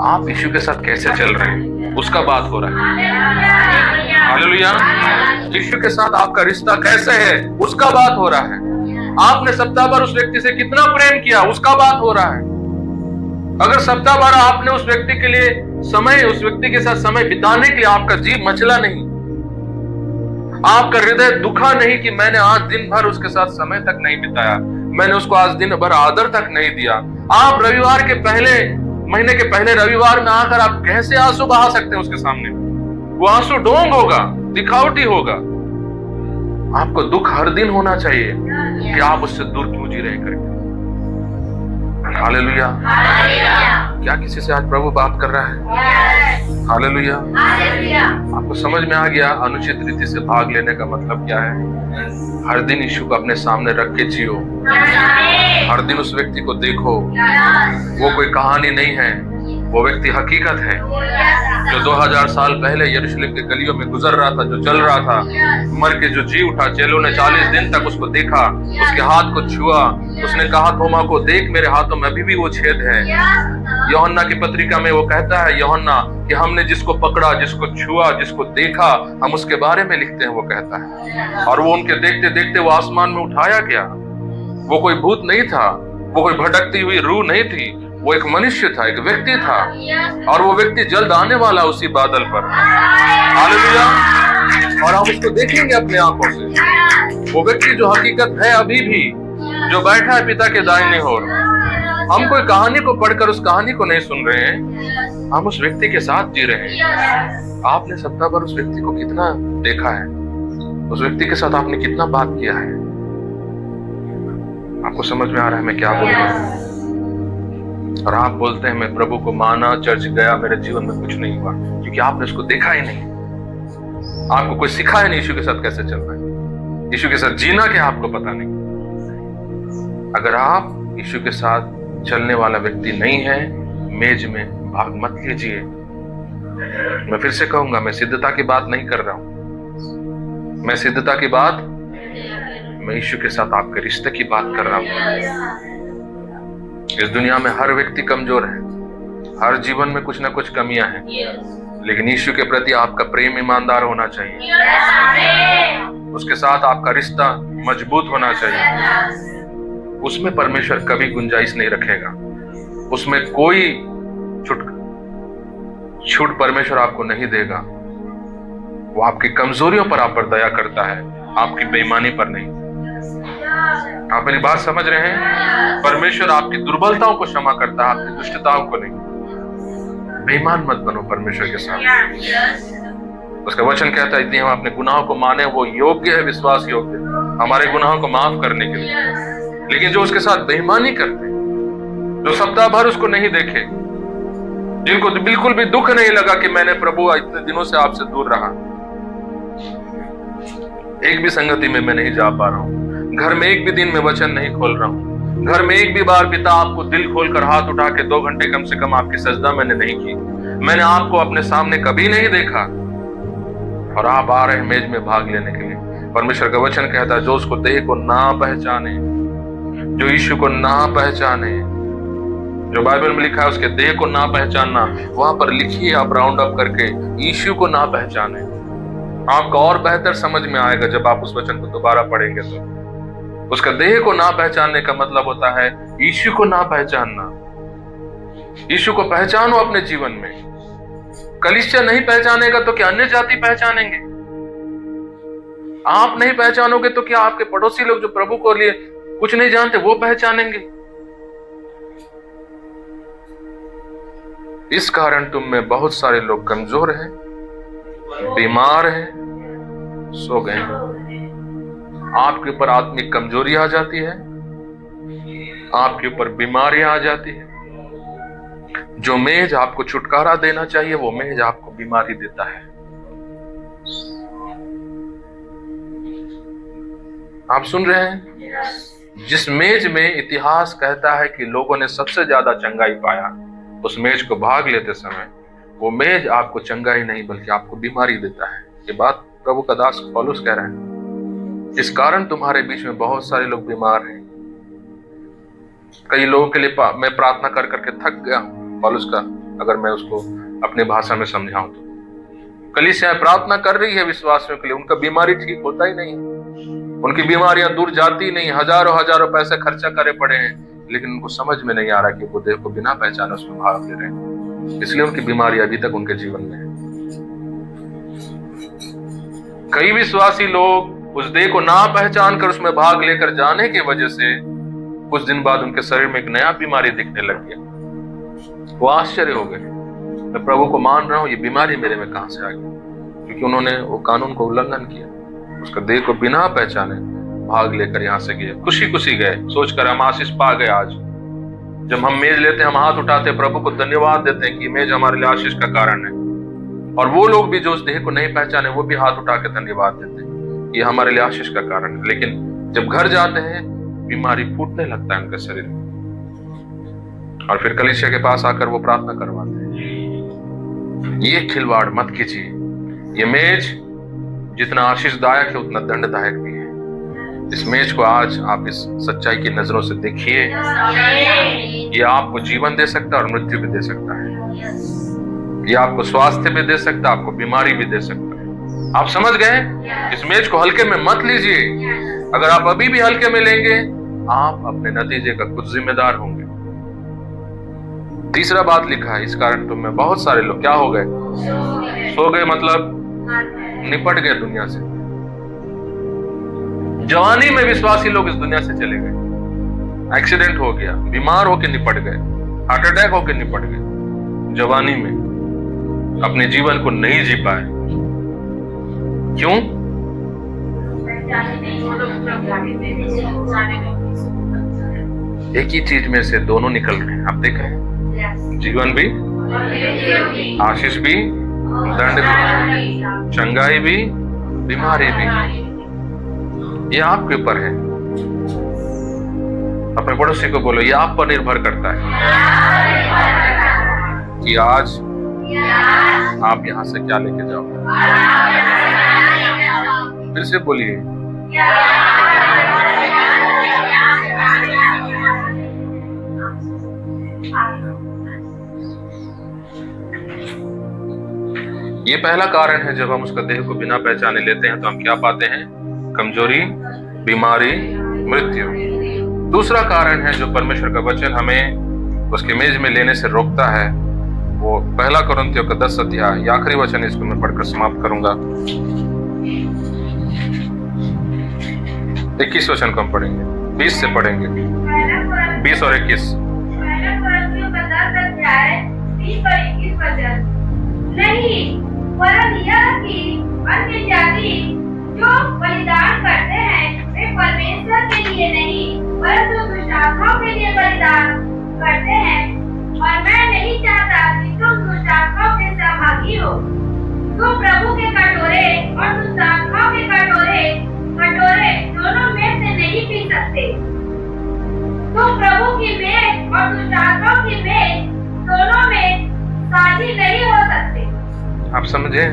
[SPEAKER 1] आप यीशु के साथ कैसे चल रहे हैं, उसका बात हो रहा है। हालेलुया। यीशु के साथ आपका रिश्ता कैसे है, उसका बात हो रहा है। आपने सप्ताह भर उस व्यक्ति से कितना प्रेम किया, उसका बात हो रहा है। अगर सप्ताह भर आपने उस व्यक्ति के लिए समय, उस व्यक्ति के साथ समय बिताने के लिए आपका जीव मचला नहीं, आपका हृदय दुखा नहीं कि मैंने आज दिन भर उसके साथ समय तक नहीं बिताया, मैंने उसको आज दिन भर आदर तक नहीं दिया, आप रविवार के पहले, महीने के पहले रविवार में आकर आप कैसे आंसू बहा सकते हैं उसके सामने? वो आंसू डोंग होगा, दिखावटी होगा। आपको दुख हर दिन होना चाहिए कि आप उससे दूर क्यों जी रहे करके। हालेलुया। क्या किसी से आज प्रभु बात कर रहा है? हालेलुया। आपको समझ में आ गया अनुचित रीति से भाग लेने का मतलब क्या है? हर दिन यीशु को अपने सामने रख के जियो, हर दिन उस व्यक्ति को देखो। वो कोई कहानी नहीं है, वो व्यक्ति हकीकत है जो 2000 साल पहले यरूशलेम के गलियों में गुजर रहा था, जो चल रहा था, मर के जो जी उठा। चेलों ने 40 दिन तक उसको देखा, उसके हाथ को छुआ। उसने कहा थोमा को, देख मेरे हाथों में अभी भी वो छेद है। यूहन्ना की पत्रिका में वो कहता है, यूहन्ना, कि हमने जिसको पकड़ा, जिसको छुआ, जिसको देखा, हम उसके बारे में लिखते हैं, वो कहता है। और वो उनके देखते देखते वो आसमान में उठाया गया। वो कोई भूत नहीं था, वो कोई भटकती हुई रूह नहीं थी, वो एक मनुष्य था, एक व्यक्ति था। और वो व्यक्ति जल्द आने वाला उसी बादल पर। हालेलुया। और हम उसको देखेंगे अपनी आंखों से। वो व्यक्ति जो हकीकत है अभी भी, जो बैठा है पिता के दाहिने ओर। हम कोई कहानी को पढ़कर उस कहानी को नहीं सुन रहे हैं, हम उस व्यक्ति के साथ जी रहे हैं। आपने सप्ताह भर उस व्यक्ति को कितना देखा है? उस व्यक्ति के साथ आपने कितना बात किया है? आपको समझ में आ रहा है मैं क्या बोल रहा हूं? और आप बोलते हैं मैं प्रभु को माना, चर्च गया, मेरे जीवन में कुछ नहीं हुआ, क्योंकि आपने उसको देखा ही नहीं। आपको कोई सिखाया नहीं यीशु के साथ कैसे चलना है, यीशु के साथ जीना क्या आपको पता नहीं। अगर आप यीशु के साथ चलने वाला व्यक्ति नहीं है, मेज में भाग मत लीजिए। मैं फिर से कहूंगा, मैं सिद्धता की बात नहीं कर रहा हूं। मैं सिद्धता की बात, मैं यीशु के साथ आपके रिश्ते की बात कर रहा हूं। इस दुनिया में हर व्यक्ति कमजोर है, हर जीवन में कुछ ना कुछ कमियां हैं, लेकिन यीशु के प्रति आपका प्रेम ईमानदार होना चाहिए। उसके साथ आपका रिश्ता मजबूत होना चाहिए। उसमें परमेश्वर कभी गुंजाइश नहीं रखेगा। उसमें कोई छूट परमेश्वर आपको नहीं देगा। वो आपकी कमजोरियों पर आप पर दया करता है, आपकी बेईमानी पर नहीं। आप मेरी बात समझ रहे हैं? परमेश्वर आपकी दुर्बलताओं को क्षमा करता है, आपकी दुष्टताओं को नहीं। बेईमान मत बनो परमेश्वर के साथ। उसका वचन कहता है, यदि हम अपने गुनाहों को माने, वो योग्य है, विश्वास योग्य, हमारे गुनाहों को माफ करने के लिए। लेकिन जो उसके साथ बेईमानी करते, जो सप्ताह भर उसको नहीं देखे, जिनको बिल्कुल भी दुख नहीं लगा कि मैंने प्रभु इतने दिनों से आपसे दूर रहा, एक भी संगति में मैं नहीं जा पा रहा हूं, घर में एक भी दिन में वचन नहीं खोल रहा हूं, घर में एक भी बार पिता आपको दिल खोलकर हाथ उठा के 2 घंटे कम से कम आपकी सजदा मैंने नहीं की, मैंने आपको अपने सामने कभी नहीं देखा, और आप आ रहे हैं मेज में भाग लेने के लिए। परमेश्वर का वचन कहता है, जो उसको देह को ना पहचाने, जो यीशु को ना पहचाने, जो बाइबल में लिखा है उसके देह को ना पहचानना, वहां पर लिखिए आप राउंड अप करके, यीशु को ना पहचाने। आपको और बेहतर समझ में आएगा जब आप उस वचन को दोबारा पढ़ेंगे। तो उसका देह को ना पहचानने का मतलब होता है यीशु को ना पहचानना। यीशु को पहचानो अपने जीवन में। कलीसिया नहीं पहचानेगा तो क्या अन्य जाति पहचानेंगे? आप नहीं पहचानोगे तो क्या आपके पड़ोसी लोग जो प्रभु को लिए कुछ नहीं जानते वो पहचानेंगे? इस कारण तुम में बहुत सारे लोग कमजोर हैं, बीमार हैं, सो गए हैं। आपके ऊपर आत्मिक कमजोरी आ जाती है, आपके ऊपर बीमारियां आ जाती है। जो मेज आपको छुटकारा देना चाहिए, वो मेज आपको बीमारी देता है। आप सुन रहे हैं? जिस मेज में इतिहास कहता है कि लोगों ने सबसे ज्यादा चंगाई पाया, उस मेज को भाग लेते समय वो मेज आपको चंगाई नहीं बल्कि आपको बीमारी देता है। ये बात प्रभु का दास पौलुस कह रहे हैं। इस कारण तुम्हारे बीच में बहुत सारे लोग बीमार हैं। कई लोगों के लिए मैं प्रार्थना कर करके थक गया हूं। पौलुस का अगर मैं उसको अपनी भाषा में समझाऊं तो कलीसिया प्रार्थना कर रही है विश्वासियों के लिए, उनका बीमारी ठीक होता ही नहीं, उनकी बीमारियां दूर जाती नहीं। हजारों हजारों पैसे खर्चा करे पड़े हैं, लेकिन उनको समझ में नहीं आ रहा कि वो देह को बिना पहचाने उसमें भाग ले रहे हैं, इसलिए उनकी बीमारी अभी तक उनके जीवन में है। कई विश्वासी लोग उस देह को ना पहचान कर उसमें भाग लेकर जाने की वजह से कुछ दिन बाद उनके शरीर में एक नया बीमारी दिखने लग गया। वो आश्चर्य हो गए, मैं प्रभु को मान रहा हूं, ये बीमारी मेरे में कहां से आ गई? क्योंकि उन्होंने वो कानून को उल्लंघन किया, उसका देह को बिना पहचाने भाग लेकर यहां से गए, खुशी खुशी गए, सोचकर हम आशीष पा गए। आज जब हम मेज लेते हैं, हम हाथ उठाते, प्रभु को धन्यवाद देते हैं कि मेज हमारे लिए आशीष का कारण है। और वो लोग भी जो उस देह को नहीं पहचाने, वो भी हाथ उठा के धन्यवाद देते हैं, ये हमारे लिए आशीष का कारण है। लेकिन जब घर जाते हैं, बीमारी फूटने लगता है उनके शरीर में, और फिर कलीसिया के पास आकर वो प्रार्थना करवाते हैं। ये खिलवाड़ मत कीजिए। ये मेज जितना आशीषदायक है उतना दंडदायक भी है। इस मेज को आज आप इस सच्चाई की नजरों से देखिए। ये आपको जीवन दे सकता है और मृत्यु भी दे सकता है। ये आपको स्वास्थ्य भी दे सकता है, आपको बीमारी भी दे सकता है। आप समझ गए? इस मेज को हल्के में मत लीजिए। अगर आप अभी भी हल्के में लेंगे, आप अपने नतीजे का खुद जिम्मेदार होंगे। तीसरा बात लिखा है, इस कारण तुम में बहुत सारे लोग क्या हो गए? सो गए, मतलब निपट गए दुनिया से। जवानी में विश्वासी लोग इस दुनिया से चले गए। एक्सीडेंट हो गया, बीमार होकर निपट गए, हार्ट अटैक होकर निपट गए। जवानी में अपने जीवन को नहीं जी पाए। क्यों? एक ही चीज में से दोनों निकल रहे हैं। आप देख रहे हैं, जीवन भी, आशीष भी, दंड भी, चंगाई भी, बीमारी भी। ये आपके ऊपर है। अपने पड़ोसी को बोलो, ये आप पर निर्भर करता है कि आज आप यहां से क्या लेके जाओगे। फिर से बोलिए, ये पहला कारण है। जब हम उसका देह को बिना पहचाने लेते हैं तो हम क्या पाते हैं? कमजोरी, बीमारी, मृत्यु। दूसरा कारण है जो परमेश्वर का वचन हमें उसके मेज में लेने से रोकता है, वो 1 कोरिन्थियों का 10 अध्याय, आखिरी वचन इसको मैं पढ़कर समाप्त करूंगा। 21 वचन को हम पढ़ेंगे, 20 से पढ़ेंगे, 20 और 21।
[SPEAKER 2] नहीं, वरन यह कि अन्य जाति जो बलिदान करते हैं वे परमेश्वर के लिए नहीं परंतु दुष्ट आत्माओं के लिए बलिदान करते हैं। और मैं नहीं चाहता कि तुम दुष्ट आत्माओं के सहभागी हो। तुम प्रभु के कटोरे और दुष्ट आत्माओं के कटोरे दोनों में से नहीं पी सकते। तुम प्रभु की मेज और दुष्ट आत्माओं की मेज दोनों में साझी नहीं हो सकते।
[SPEAKER 1] आप समझे?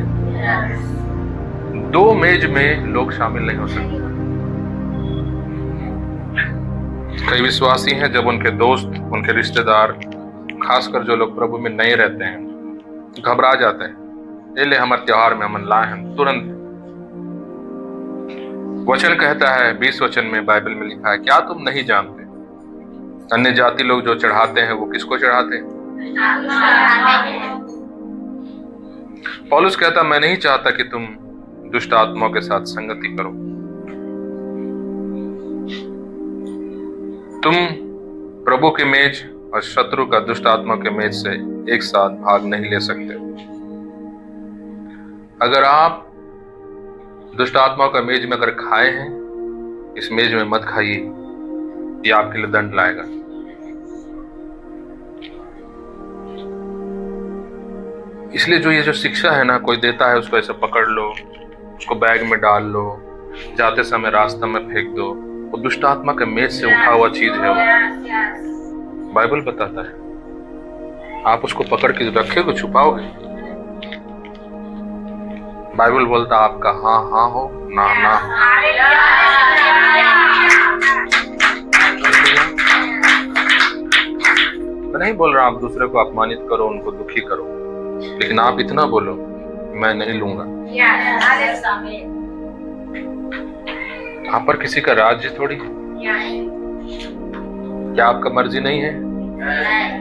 [SPEAKER 1] दो मेज में लोग शामिल नहीं हो सकते। कई विश्वासी हैं, जब उनके दोस्त, उनके रिश्तेदार, खासकर जो लोग प्रभु में नहीं रहते हैं, घबरा जाते हैं। ले हमारे त्योहार में हम लाए हैं, तुरंत वचन कहता है, 20 वचन में बाइबल में लिखा है, क्या तुम नहीं जानते अन्य जाति लोग जो चढ़ाते हैं वो किसको चढ़ाते हैं? पौलुस कहता, मैं नहीं चाहता कि तुम दुष्ट आत्माओं के साथ संगति करो। तुम प्रभु के मेज और शत्रु का दुष्ट आत्मा के मेज से एक साथ भाग नहीं ले सकते। अगर आप दुष्ट आत्माओं का मेज में अगर खाए हैं, इस मेज में मत खाइए, ये आपके लिए दंड लाएगा। इसलिए जो ये जो शिक्षा है ना, कोई देता है उसको ऐसे पकड़ लो, उसको बैग में डाल लो, जाते समय रास्ता में फेंक दो, वो दुष्ट आत्मा के मेज से उठा हुआ चीज है। वो बाइबल बताता है, आप उसको पकड़ के रखे छुपाओगे। बाइबल बोलता आपका हाँ हाँ हो, ना ना। मैं नहीं बोल रहा आप दूसरे को अपमानित करो, उनको दुखी करो, लेकिन आप इतना बोलो, मैं नहीं लूंगा। आप पर किसी का राज्य थोड़ी है। क्या आपका मर्जी नहीं है?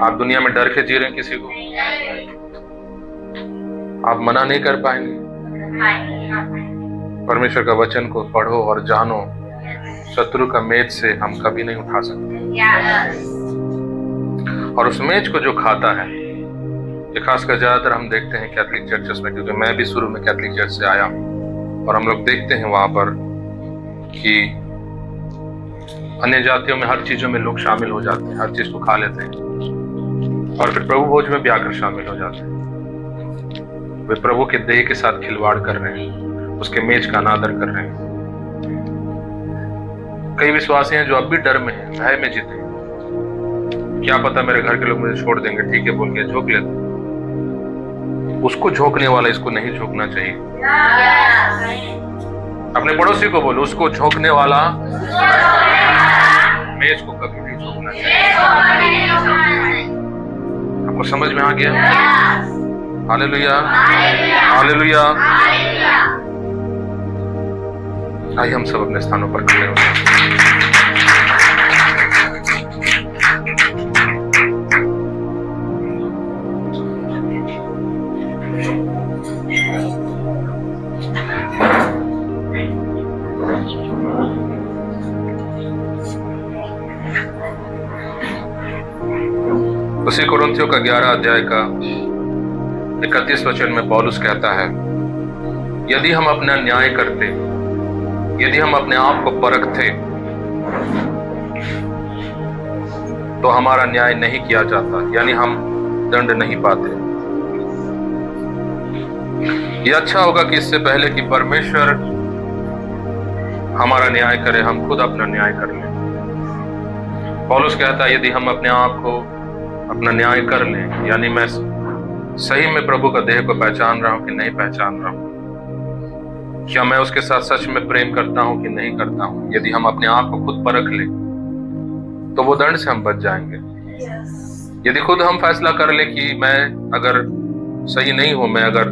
[SPEAKER 1] आप दुनिया में डर के जी रहे हैं किसी को, आप मना नहीं कर पाएंगे। परमेश्वर का वचन को पढ़ो और जानो, शत्रु का मेज से हम कभी नहीं उठा सकते। और उस मेज को जो खाता है, ये खासकर ज्यादातर हम देखते हैं कैथोलिक चर्चेस में, क्योंकि मैं भी शुरू में कैथोलिक चर्च से आया हूं, और हम लोग देखते हैं वहां पर कि अन्य जातियों में हर चीजों में लोग शामिल हो जाते हैं, हर चीज को खा लेते हैं, और फिर प्रभु भोज में भी आकर शामिल हो जाते हैं। वे प्रभु के देह के साथ खिलवाड़ कर रहे हैं, उसके मेज का अनादर कर रहे हैं। कई विश्वासी हैं जो अब भी डर में हैं, भय में जीते हैं। क्या पता मेरे घर के लोग मुझे छोड़ देंगे, ठीक है बोल के झोंक लेते। उसको झोंकने वाला इसको नहीं झोंकना चाहिए। अपने पड़ोसी को बोलो, उसको झोंकने वाला मेज को कभी नहीं झोंकना चाहिए। आपको समझ में आ गया? Hallelujah, hallelujah. आइए हम सब अपने स्थानों पर खड़े हो जाएं। उसी कुरिन्थियों का 11 अध्याय का 31 वचन में पौलुस कहता है, यदि हम अपना न्याय करते, यदि हम अपने आप को परखते, तो हमारा न्याय नहीं किया जाता, यानी हम दंड नहीं पाते। यह अच्छा होगा कि इससे पहले कि परमेश्वर हमारा न्याय करे, हम खुद अपना न्याय कर लें। पौलुस कहता है, यदि हम अपने आप को अपना न्याय कर लें, यानी मैं सही में प्रभु का देह को पहचान रहा हूं कि नहीं पहचान रहा हूं, क्या मैं उसके साथ सच में प्रेम करता हूं कि नहीं करता हूं, यदि हम अपने आप को खुद परख लें तो वो दंड से हम बच जाएंगे। यदि खुद हम फैसला कर लें कि मैं अगर सही नहीं हूं, मैं अगर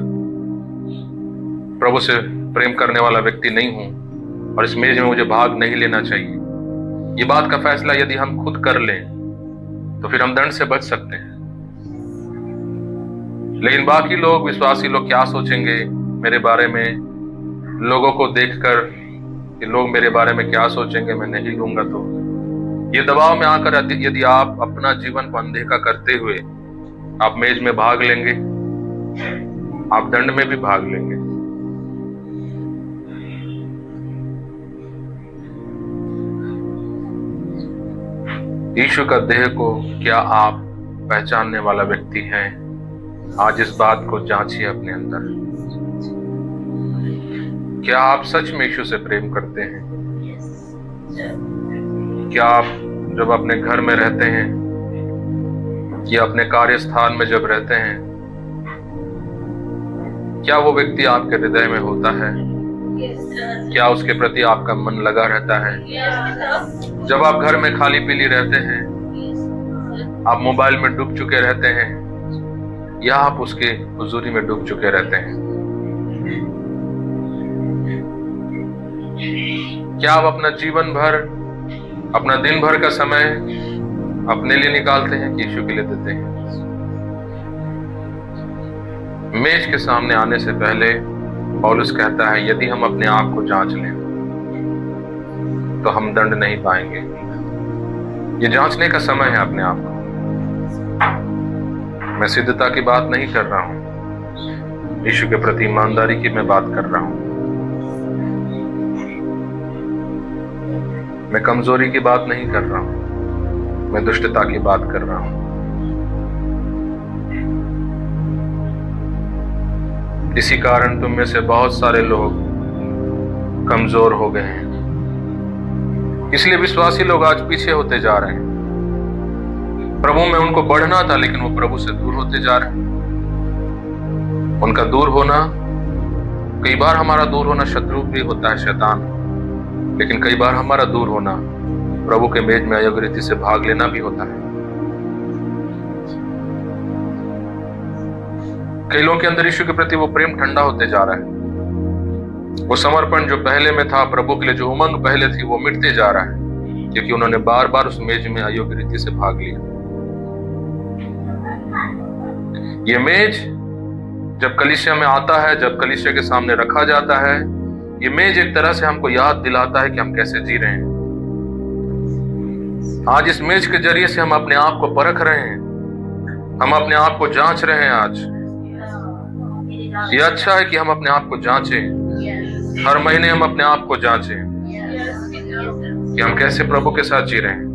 [SPEAKER 1] प्रभु से प्रेम करने वाला व्यक्ति नहीं हूं और इस मेज में मुझे भाग नहीं लेना चाहिए, ये बात का फैसला यदि हम खुद कर लें तो फिर हम दंड से बच सकते हैं। लेकिन बाकी लोग, विश्वासी लोग क्या सोचेंगे मेरे बारे में, लोगों को देखकर कि लोग मेरे बारे में क्या सोचेंगे, मैं नहीं लूंगा, तो ये दबाव में आकर यदि आप अपना जीवन को अनदेखा करते हुए आप मेज में भाग लेंगे, आप दंड में भी भाग लेंगे। यीशु का देह को क्या आप पहचानने वाला व्यक्ति हैं? आज इस बात को जांचिए अपने अंदर। क्या आप सच में यीशु से प्रेम करते हैं? क्या आप जब अपने घर में रहते हैं या अपने कार्यस्थान में जब रहते हैं, क्या वो व्यक्ति आपके हृदय में होता है? क्या उसके प्रति आपका मन लगा रहता है? जब आप घर में खाली पीली रहते हैं, आप मोबाइल में डूब चुके रहते हैं, या आप उसके हुजूरी में डूब चुके रहते हैं? क्या आप अपना जीवन भर, अपना दिन भर का समय अपने लिए निकालते हैं कि यीशु के लिए देते हैं? मेज के सामने आने से पहले पौलुस कहता है, यदि हम अपने आप को जांच लें तो हम दंड नहीं पाएंगे। ये जांचने का समय है अपने आप को। मैं सिद्धता की बात नहीं कर रहा हूं, यीशु के प्रति ईमानदारी की मैं बात कर रहा हूं। मैं कमजोरी की बात नहीं कर रहा हूं, मैं दुष्टता की बात कर रहा हूं। इसी कारण तुम में से बहुत सारे लोग कमजोर हो गए हैं, इसलिए विश्वासी लोग आज पीछे होते जा रहे हैं। प्रभु में उनको बढ़ना था, लेकिन वो प्रभु से दूर होते जा रहे हैं। उनका दूर होना, कई बार हमारा दूर होना शत्रु भी होता है, शैतान, लेकिन कई बार हमारा दूर होना प्रभु के मेज में अयोग्य रीति से भाग लेना भी होता है। कई लोगों के अंदर यीशु के प्रति वो प्रेम ठंडा होते जा रहा है। वो समर्पण जो पहले में था, प्रभु के लिए जो उमंग पहले थी, वो मिटते जा रहा है, क्योंकि उन्होंने बार बार उस मेज में अयोग्य रीति से भाग लिया। ये मेज जब कलीसिया में आता है, जब कलीसिया के सामने रखा जाता है, ये मेज एक तरह से हमको याद दिलाता है कि हम कैसे जी रहे हैं। आज इस मेज के जरिए से हम अपने आप को परख रहे हैं, हम अपने आप को जांच रहे हैं। आज ये अच्छा है कि हम अपने आप को जांचें, हर महीने हम अपने आप को जांचें कि हम कैसे प्रभु के साथ जी रहे हैं।